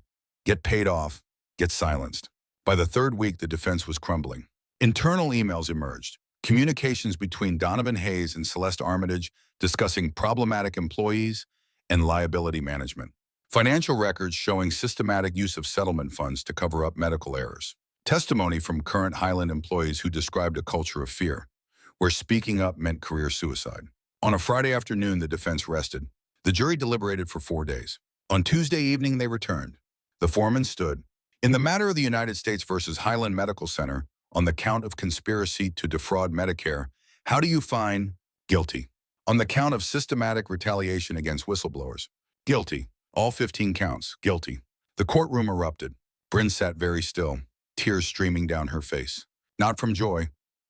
Speaker 1: get paid off, get silenced. By the third week, the defense was crumbling. Internal emails emerged, communications between Donovan Hayes and Celeste Armitage discussing problematic employees and liability management. Financial records showing systematic use of settlement funds to cover up medical errors. Testimony from current Highland employees who described a culture of fear, where speaking up meant career suicide. On a Friday afternoon, the defense rested. The jury deliberated for 4 days. On Tuesday evening, they returned. The foreman stood. In the matter of the United States versus Highland Medical Center, on the count of conspiracy to defraud Medicare, how do you find guilty? On the count of systematic retaliation against whistleblowers, guilty. All 15 counts, guilty. The courtroom erupted. Bryn sat very still, tears streaming down her face. Not from joy,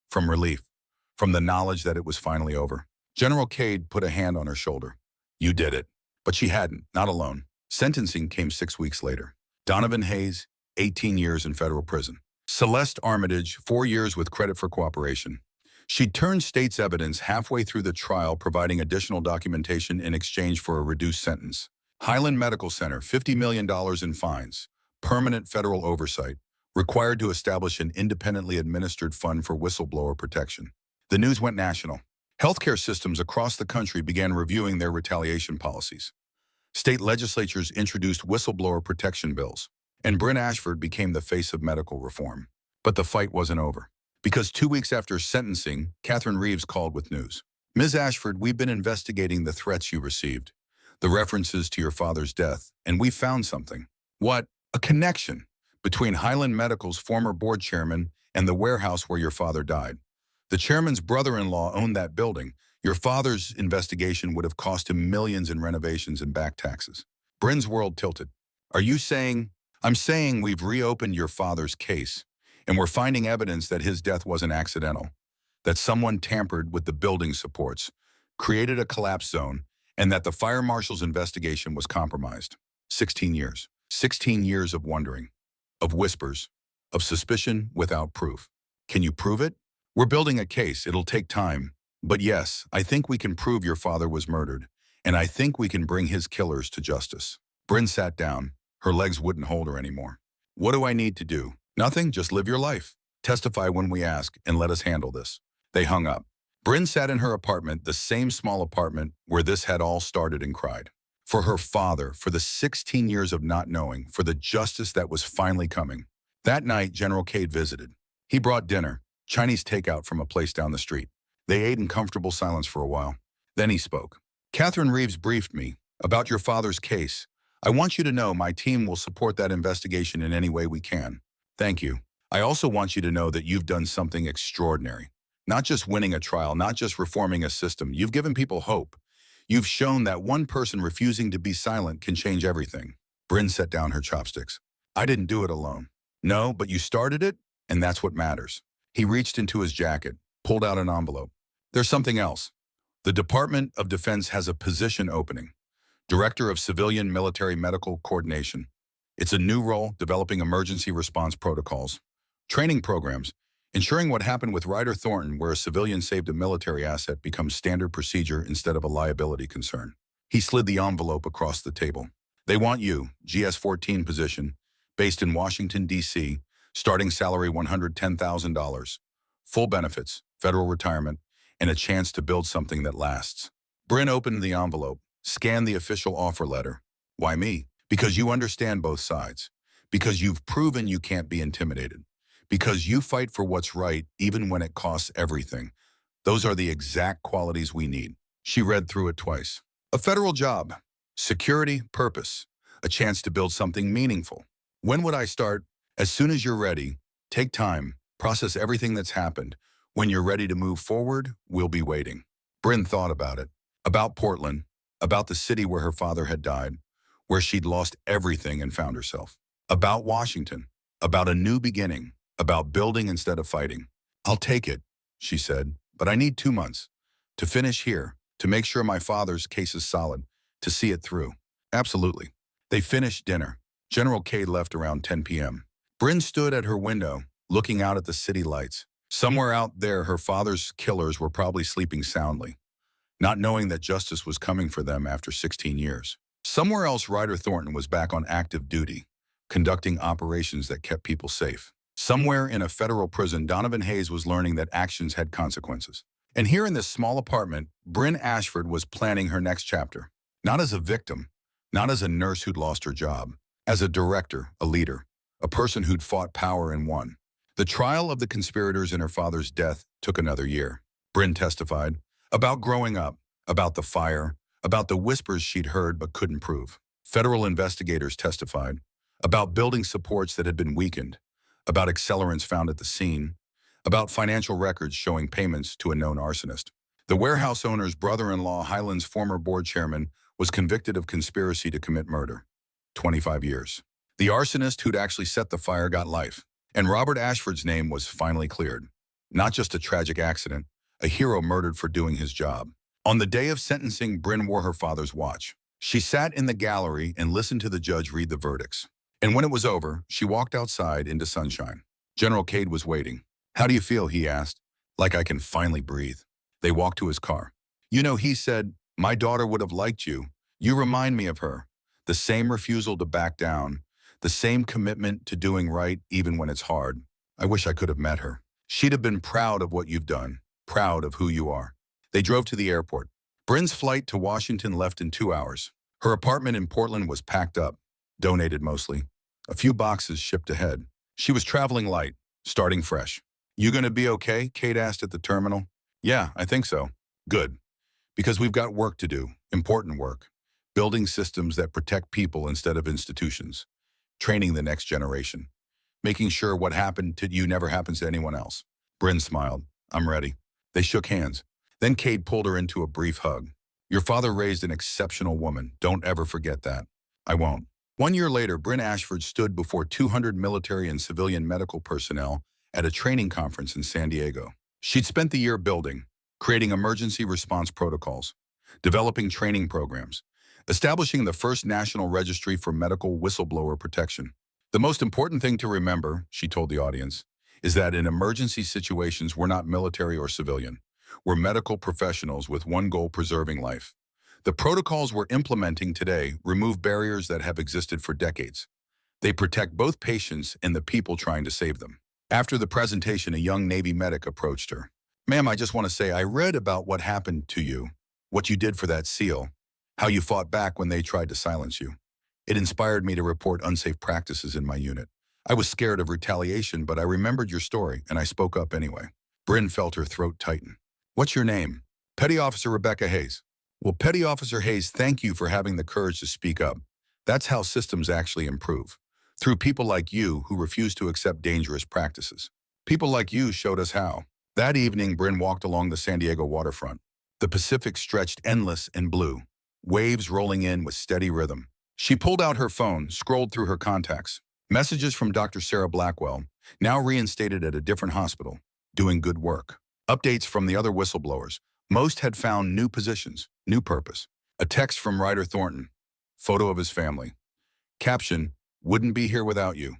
Speaker 1: from relief, from the knowledge that it was finally over. General Cade put a hand on her shoulder. You did it. But she hadn't, not alone. Sentencing came 6 weeks later. Donovan Hayes, 18 years in federal prison. Celeste Armitage, 4 years with credit for cooperation. She turned state's evidence halfway through the trial, providing additional documentation in exchange for a reduced sentence. Highland Medical Center, $50 million in fines, permanent federal oversight, required to establish an independently administered fund for whistleblower protection. The news went national. Healthcare systems across the country began reviewing their retaliation policies. State legislatures introduced whistleblower protection bills, and Bryn Ashford became the face of medical reform. But the fight wasn't over. Because 2 weeks after sentencing, Catherine Reeves called with news. Ms. Ashford, we've been investigating the threats you received, the references to your father's death, and we found something. What? A connection between Highland Medical's former board chairman and the warehouse where your father died. The chairman's brother-in-law owned that building. Your father's investigation would have cost him millions in renovations and back taxes. Bryn's world tilted. Are you saying? I'm saying we've reopened your father's case, and we're finding evidence that his death wasn't accidental, that someone tampered with the building supports, created a collapse zone, and that the fire marshal's investigation was compromised. 16 years. 16 years of wondering, of whispers, of suspicion without proof. Can you prove it? We're building a case. It'll take time. But yes, I think we can prove your father was murdered, and I think we can bring his killers to justice. Bryn sat down. Her legs wouldn't hold her anymore. What do I need to do? Nothing, just live your life. Testify when we ask, and let us handle this. They hung up. Bryn sat in her apartment, the same small apartment where this had all started, and cried. For her father, for the 16 years of not knowing, for the justice that was finally coming. That night, General Cade visited. He brought dinner, Chinese takeout from a place down the street. They ate in comfortable silence for a while. Then he spoke. Catherine Reeves briefed me about your father's case. I want you to know my team will support that investigation in any way we can. Thank you. I also want you to know that you've done something extraordinary. Not just winning a trial, not just reforming a system. You've given people hope. You've shown that one person refusing to be silent can change everything. Bryn set down her chopsticks. I didn't do it alone. No, but you started it, and that's what matters. He reached into his jacket, pulled out an envelope. There's something else. The Department of Defense has a position opening. Director of Civilian Military Medical Coordination. It's a new role, developing emergency response protocols, training programs, ensuring what happened with Ryder Thornton, where a civilian saved a military asset, becomes standard procedure instead of a liability concern. He slid the envelope across the table. They want you, GS-14 position, based in Washington, D.C., starting salary $110,000, full benefits, federal retirement, and a chance to build something that lasts. Bryn opened the envelope, scanned the official offer letter. Why me? Because you understand both sides. Because you've proven you can't be intimidated. Because you fight for what's right even when it costs everything. Those are the exact qualities we need. She read through it twice. A federal job, security, purpose, a chance to build something meaningful. When would I start? As soon as you're ready. Take time, process everything that's happened. When you're ready to move forward, we'll be waiting. Bryn thought about it. About Portland, about the city where her father had died, where she'd lost everything and found herself. About Washington, about a new beginning, about building instead of fighting. I'll take it, she said, but I need 2 months. To finish here, to make sure my father's case is solid, to see it through. Absolutely. They finished dinner. General Cade left around 10 p.m. Bryn stood at her window, looking out at the city lights. Somewhere out there, her father's killers were probably sleeping soundly, not knowing that justice was coming for them after 16 years. Somewhere else, Ryder Thornton was back on active duty, conducting operations that kept people safe. Somewhere in a federal prison, Donovan Hayes was learning that actions had consequences. And here in this small apartment, Bryn Ashford was planning her next chapter. Not as a victim, not as a nurse who'd lost her job, as a director, a leader, a person who'd fought power and won. The trial of the conspirators in her father's death took another year. Bryn testified about growing up, about the fire, about the whispers she'd heard but couldn't prove. Federal investigators testified about building supports that had been weakened, about accelerants found at the scene, about financial records showing payments to a known arsonist. The warehouse owner's brother-in-law, Highland's former board chairman, was convicted of conspiracy to commit murder. 25 years. The arsonist who'd actually set the fire got life, and Robert Ashford's name was finally cleared. Not just a tragic accident, a hero murdered for doing his job. On the day of sentencing, Bryn wore her father's watch. She sat in the gallery and listened to the judge read the verdicts. And when it was over, she walked outside into sunshine. General Cade was waiting. How do you feel? He asked. Like I can finally breathe. They walked to his car. You know, he said, my daughter would have liked you. You remind me of her. The same refusal to back down. The same commitment to doing right even when it's hard. I wish I could have met her. She'd have been proud of what you've done. Proud of who you are. They drove to the airport. Bryn's flight to Washington left in 2 hours. Her apartment in Portland was packed up, donated mostly. A few boxes shipped ahead. She was traveling light, starting fresh. You gonna be okay? Cade asked at the terminal. Yeah, I think so. Good. Because we've got work to do, important work. Building systems that protect people instead of institutions. Training the next generation. Making sure what happened to you never happens to anyone else. Bryn smiled. I'm ready. They shook hands. Then Cade pulled her into a brief hug. Your father raised an exceptional woman. Don't ever forget that. I won't. 1 year later, Bryn Ashford stood before 200 military and civilian medical personnel at a training conference in San Diego. She'd spent the year building, creating emergency response protocols, developing training programs, establishing the first national registry for medical whistleblower protection. The most important thing to remember, she told the audience, is that in emergency situations, we're not military or civilian. We're medical professionals with one goal: preserving life. The protocols we're implementing today remove barriers that have existed for decades. They protect both patients and the people trying to save them. After the presentation, a young Navy medic approached her. Ma'am, I just want to say I read about what happened to you, what you did for that SEAL, how you fought back when they tried to silence you. It inspired me to report unsafe practices in my unit. I was scared of retaliation, but I remembered your story, and I spoke up anyway. Bryn felt her throat tighten. What's your name? Petty Officer Rebecca Hayes. Well, Petty Officer Hayes, thank you for having the courage to speak up. That's how systems actually improve. Through people like you who refuse to accept dangerous practices. People like you showed us how. That evening, Bryn walked along the San Diego waterfront. The Pacific stretched endless and blue, waves rolling in with steady rhythm. She pulled out her phone, scrolled through her contacts. Messages from Dr. Sarah Blackwell, now reinstated at a different hospital, doing good work. Updates from the other whistleblowers. Most had found new positions, new purpose. A text from Ryder Thornton, photo of his family. Caption, wouldn't be here without you.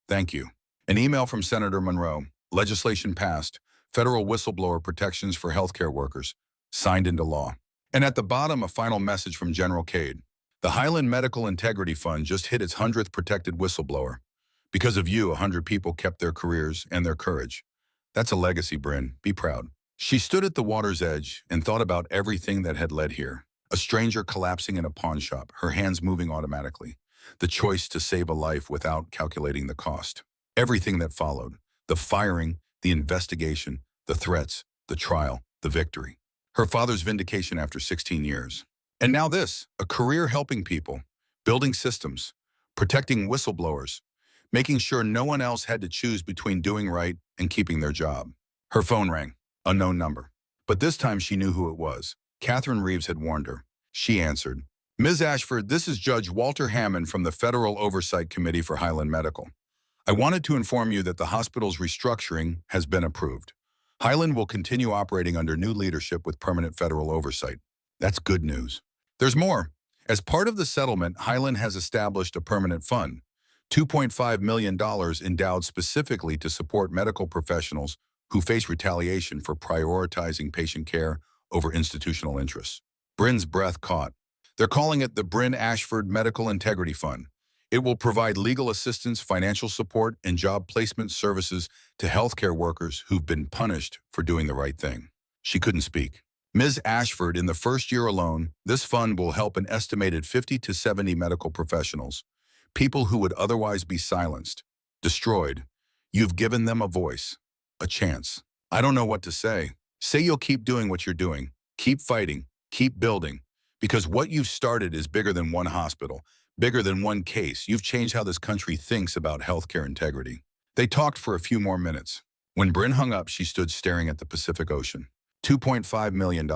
Speaker 1: Thank you. An email from Senator Monroe, legislation passed, federal whistleblower protections for healthcare workers, signed into law. And at the bottom, a final message from General Cade. The Highland Medical Integrity Fund just hit its 100th protected whistleblower. Because of you, 100 people kept their careers and their courage. That's a legacy, Bryn. Be proud. She stood at the water's edge and thought about everything that had led here. A stranger collapsing in a pawn shop, her hands moving automatically. The choice to save a life without calculating the cost. Everything that followed. The firing, the investigation, the threats, the trial, the victory. Her father's vindication after 16 years. And now this, a career helping people, building systems, protecting whistleblowers, making sure no one else had to choose between doing right and keeping their job. Her phone rang, unknown number. But this time she knew who it was. Catherine Reeves had warned her. She answered, Ms. Ashford, this is Judge Walter Hammond from the Federal Oversight Committee for Highland Medical. I wanted to inform you that the hospital's restructuring has been approved. Highland will continue operating under new leadership with permanent federal oversight. That's good news. There's more. As part of the settlement, Highland has established a permanent fund, $2.5 million endowed specifically to support medical professionals who face retaliation for prioritizing patient care over institutional interests. Bryn's breath caught. They're calling it the Bryn Ashford Medical Integrity Fund. It will provide legal assistance, financial support, and job placement services to healthcare workers who've been punished for doing the right thing. She couldn't speak. Ms. Ashford, in the first year alone, this fund will help an estimated 50 to 70 medical professionals, people who would otherwise be silenced, destroyed. You've given them a voice, a chance. I don't know what to say. Say you'll keep doing what you're doing. Keep fighting. Keep building. Because what you've started is bigger than one hospital, bigger than one case. You've changed how this country thinks about healthcare integrity. They talked for a few more minutes. When Bryn hung up, she stood staring at the Pacific Ocean. $2.5 million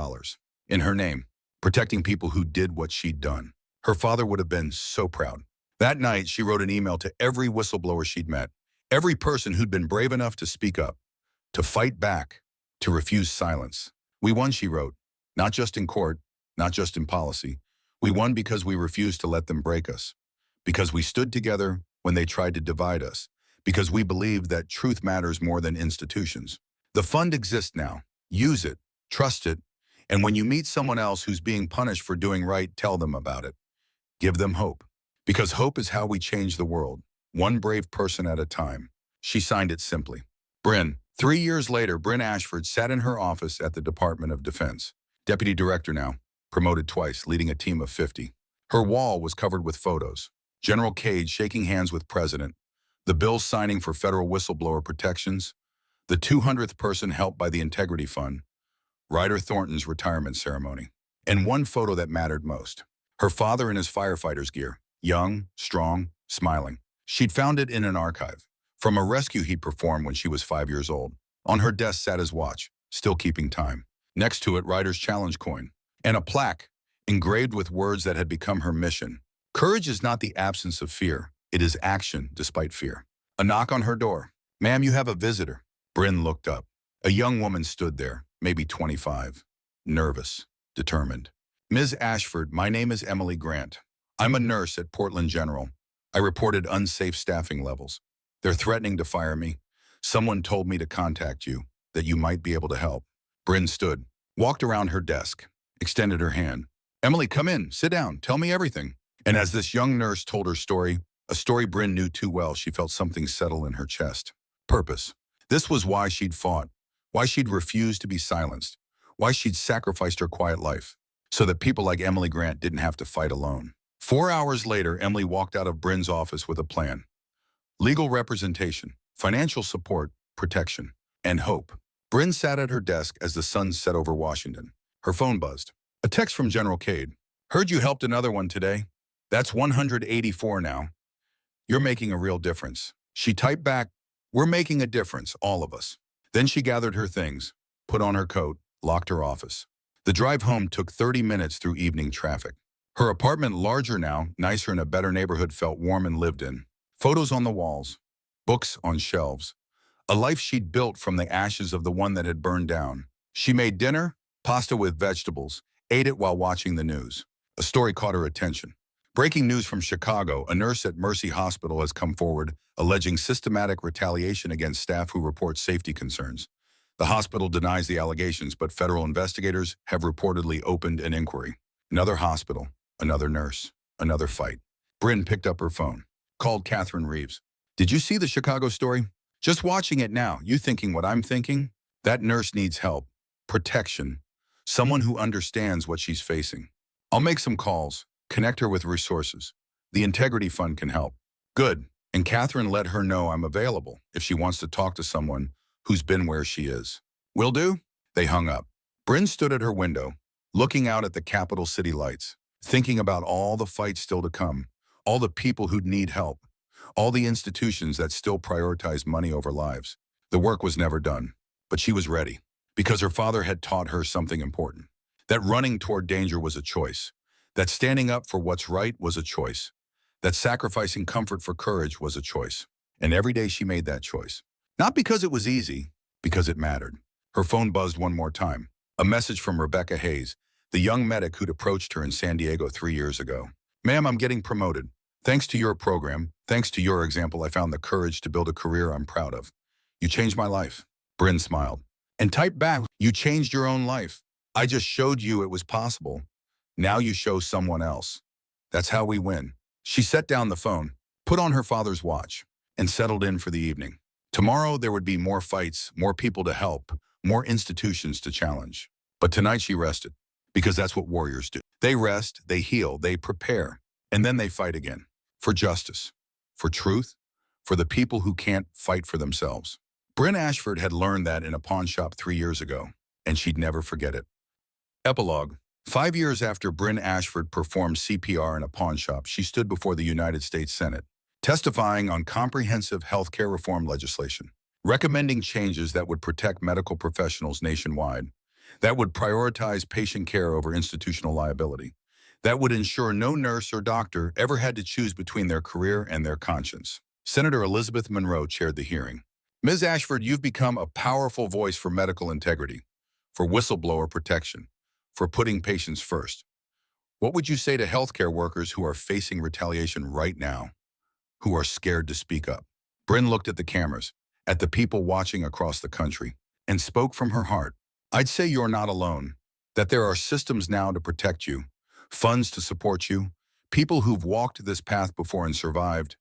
Speaker 1: in her name, protecting people who did what she'd done. Her father would have been so proud. That night, she wrote an email to every whistleblower she'd met, every person who'd been brave enough to speak up, to fight back, to refuse silence. We won, she wrote, not just in court, not just in policy. We won because we refused to let them break us, because we stood together when they tried to divide us, because we believed that truth matters more than institutions. The fund exists now. Use it, trust it, and when you meet someone else who's being punished for doing right, tell them about it. Give them hope. Because hope is how we change the world, one brave person at a time. She signed it simply. Bryn. 3 years later, Bryn Ashford sat in her office at the Department of Defense. Deputy Director now, promoted twice, leading a team of 50. Her wall was covered with photos. General Cade shaking hands with President. The bills signing for federal whistleblower protections. The 200th person helped by the Integrity Fund. Ryder Thornton's retirement ceremony. And one photo that mattered most. Her father in his firefighter's gear. Young, strong, smiling. She'd found it in an archive. From a rescue he'd performed when she was 5 years old. On her desk sat his watch, still keeping time. Next to it, Ryder's challenge coin. And a plaque, engraved with words that had become her mission. Courage is not the absence of fear. It is action despite fear. A knock on her door. Ma'am, you have a visitor. Bryn looked up. A young woman stood there, maybe 25. Nervous, determined. Ms. Ashford, my name is Emily Grant. I'm a nurse at Portland General. I reported unsafe staffing levels. They're threatening to fire me. Someone told me to contact you, that you might be able to help. Bryn stood, walked around her desk, extended her hand. Emily, come in, sit down, tell me everything. And as this young nurse told her story, a story Bryn knew too well, she felt something settle in her chest. Purpose. This was why she'd fought, why she'd refused to be silenced, why she'd sacrificed her quiet life, so that people like Emily Grant didn't have to fight alone. 4 hours later, Emily walked out of Bryn's office with a plan. Legal representation, financial support, protection, and hope. Bryn sat at her desk as the sun set over Washington. Her phone buzzed. A text from General Cade. Heard you helped another one today. That's 184 now. You're making a real difference. She typed back, we're making a difference, all of us. Then she gathered her things, put on her coat, locked her office. The drive home took 30 minutes through evening traffic. Her apartment, larger now, nicer in a better neighborhood, felt warm and lived in. Photos on the walls, books on shelves. A life she'd built from the ashes of the one that had burned down. She made dinner, pasta with vegetables, ate it while watching the news. A story caught her attention. Breaking news from Chicago, a nurse at Mercy Hospital has come forward alleging systematic retaliation against staff who report safety concerns. The hospital denies the allegations, but federal investigators have reportedly opened an inquiry. Another hospital, another nurse, another fight. Bryn picked up her phone, called Catherine Reeves. Did you see the Chicago story? Just watching it now, you thinking what I'm thinking? That nurse needs help, protection, someone who understands what she's facing. I'll make some calls. Connect her with resources. The Integrity Fund can help. Good. And Catherine let her know I'm available if she wants to talk to someone who's been where she is. Will do? They hung up. Bryn stood at her window, looking out at the capital city lights, thinking about all the fights still to come, all the people who'd need help, all the institutions that still prioritize money over lives. The work was never done, but she was ready, because her father had taught her something important, that running toward danger was a choice, that standing up for what's right was a choice, that sacrificing comfort for courage was a choice. And every day she made that choice. Not because it was easy, because it mattered. Her phone buzzed one more time. A message from Rebecca Hayes, the young medic who'd approached her in San Diego 3 years ago. Ma'am, I'm getting promoted. Thanks to your program, thanks to your example, I found the courage to build a career I'm proud of. You changed my life. Bryn smiled. And typed back, you changed your own life. I just showed you it was possible. Now you show someone else. That's how we win. She set down the phone, put on her father's watch, and settled in for the evening. Tomorrow there would be more fights, more people to help, more institutions to challenge. But tonight she rested, because that's what warriors do. They rest, they heal, they prepare, and then they fight again. For justice, for truth, for the people who can't fight for themselves. Bryn Ashford had learned that in a pawn shop 3 years ago, and she'd never forget it. Epilogue. 5 years after Bryn Ashford performed CPR in a pawn shop, she stood before the United States Senate, testifying on comprehensive health care reform legislation, recommending changes that would protect medical professionals nationwide, that would prioritize patient care over institutional liability, that would ensure no nurse or doctor ever had to choose between their career and their conscience. Senator Elizabeth Monroe chaired the hearing. Ms. Ashford, you've become a powerful voice for medical integrity, for whistleblower protection, for putting patients first. What would you say to healthcare workers who are facing retaliation right now, who are scared to speak up? Bryn looked at the cameras, at the people watching across the country, and spoke from her heart. I'd say you're not alone, that there are systems now to protect you, funds to support you, people who've walked this path before and survived.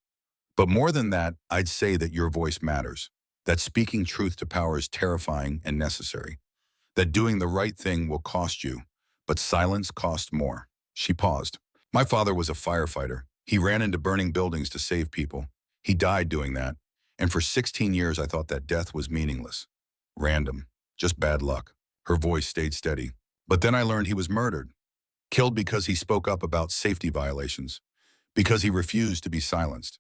Speaker 1: But more than that, I'd say that your voice matters, that speaking truth to power is terrifying and necessary, that doing the right thing will cost you, but silence costs more. She paused. My father was a firefighter. He ran into burning buildings to save people. He died doing that. And for 16 years, I thought that death was meaningless. Random. Just bad luck. Her voice stayed steady. But then I learned he was murdered. Killed because he spoke up about safety violations. Because he refused to be silenced.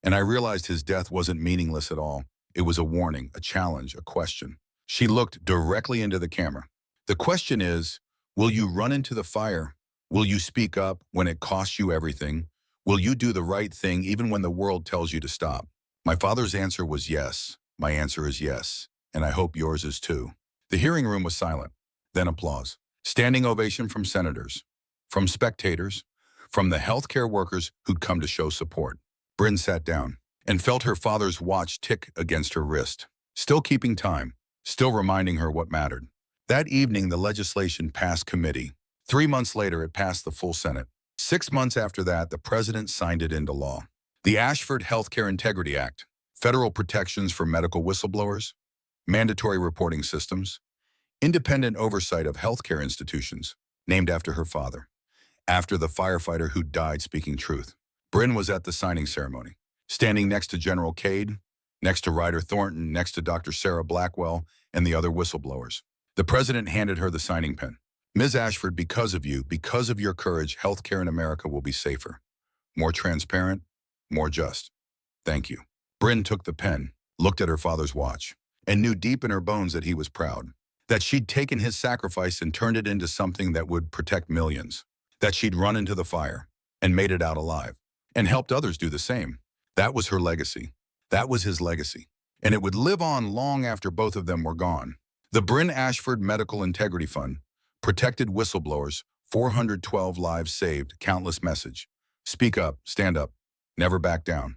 Speaker 1: And I realized his death wasn't meaningless at all. It was a warning, a challenge, a question. She looked directly into the camera. The question is, will you run into the fire? Will you speak up when it costs you everything? Will you do the right thing even when the world tells you to stop? My father's answer was yes. My answer is yes. And I hope yours is too. The hearing room was silent. Then applause. Standing ovation from senators, from spectators, from the healthcare workers who'd come to show support. Bryn sat down and felt her father's watch tick against her wrist, still keeping time, still reminding her what mattered. That evening, the legislation passed committee. 3 months later, it passed the full Senate. 6 months after that, the president signed it into law. The Ashford Healthcare Integrity Act, federal protections for medical whistleblowers, mandatory reporting systems, independent oversight of healthcare institutions, named after her father, after the firefighter who died speaking truth. Bryn was at the signing ceremony, standing next to General Cade, next to Ryder Thornton, next to Dr. Sarah Blackwell, and the other whistleblowers. The president handed her the signing pen. Ms. Ashford, because of you, because of your courage, healthcare in America will be safer. more transparent, more just. Thank you. Bryn took the pen, looked at her father's watch, and knew deep in her bones that he was proud. That she'd taken his sacrifice and turned it into something that would protect millions. That she'd run into the fire and made it out alive and helped others do the same. That was her legacy. That was his legacy. And it would live on long after both of them were gone. The Bryn Ashford Medical Integrity Fund protected whistleblowers, 412 lives saved, countless message. Speak up, stand up, never back down.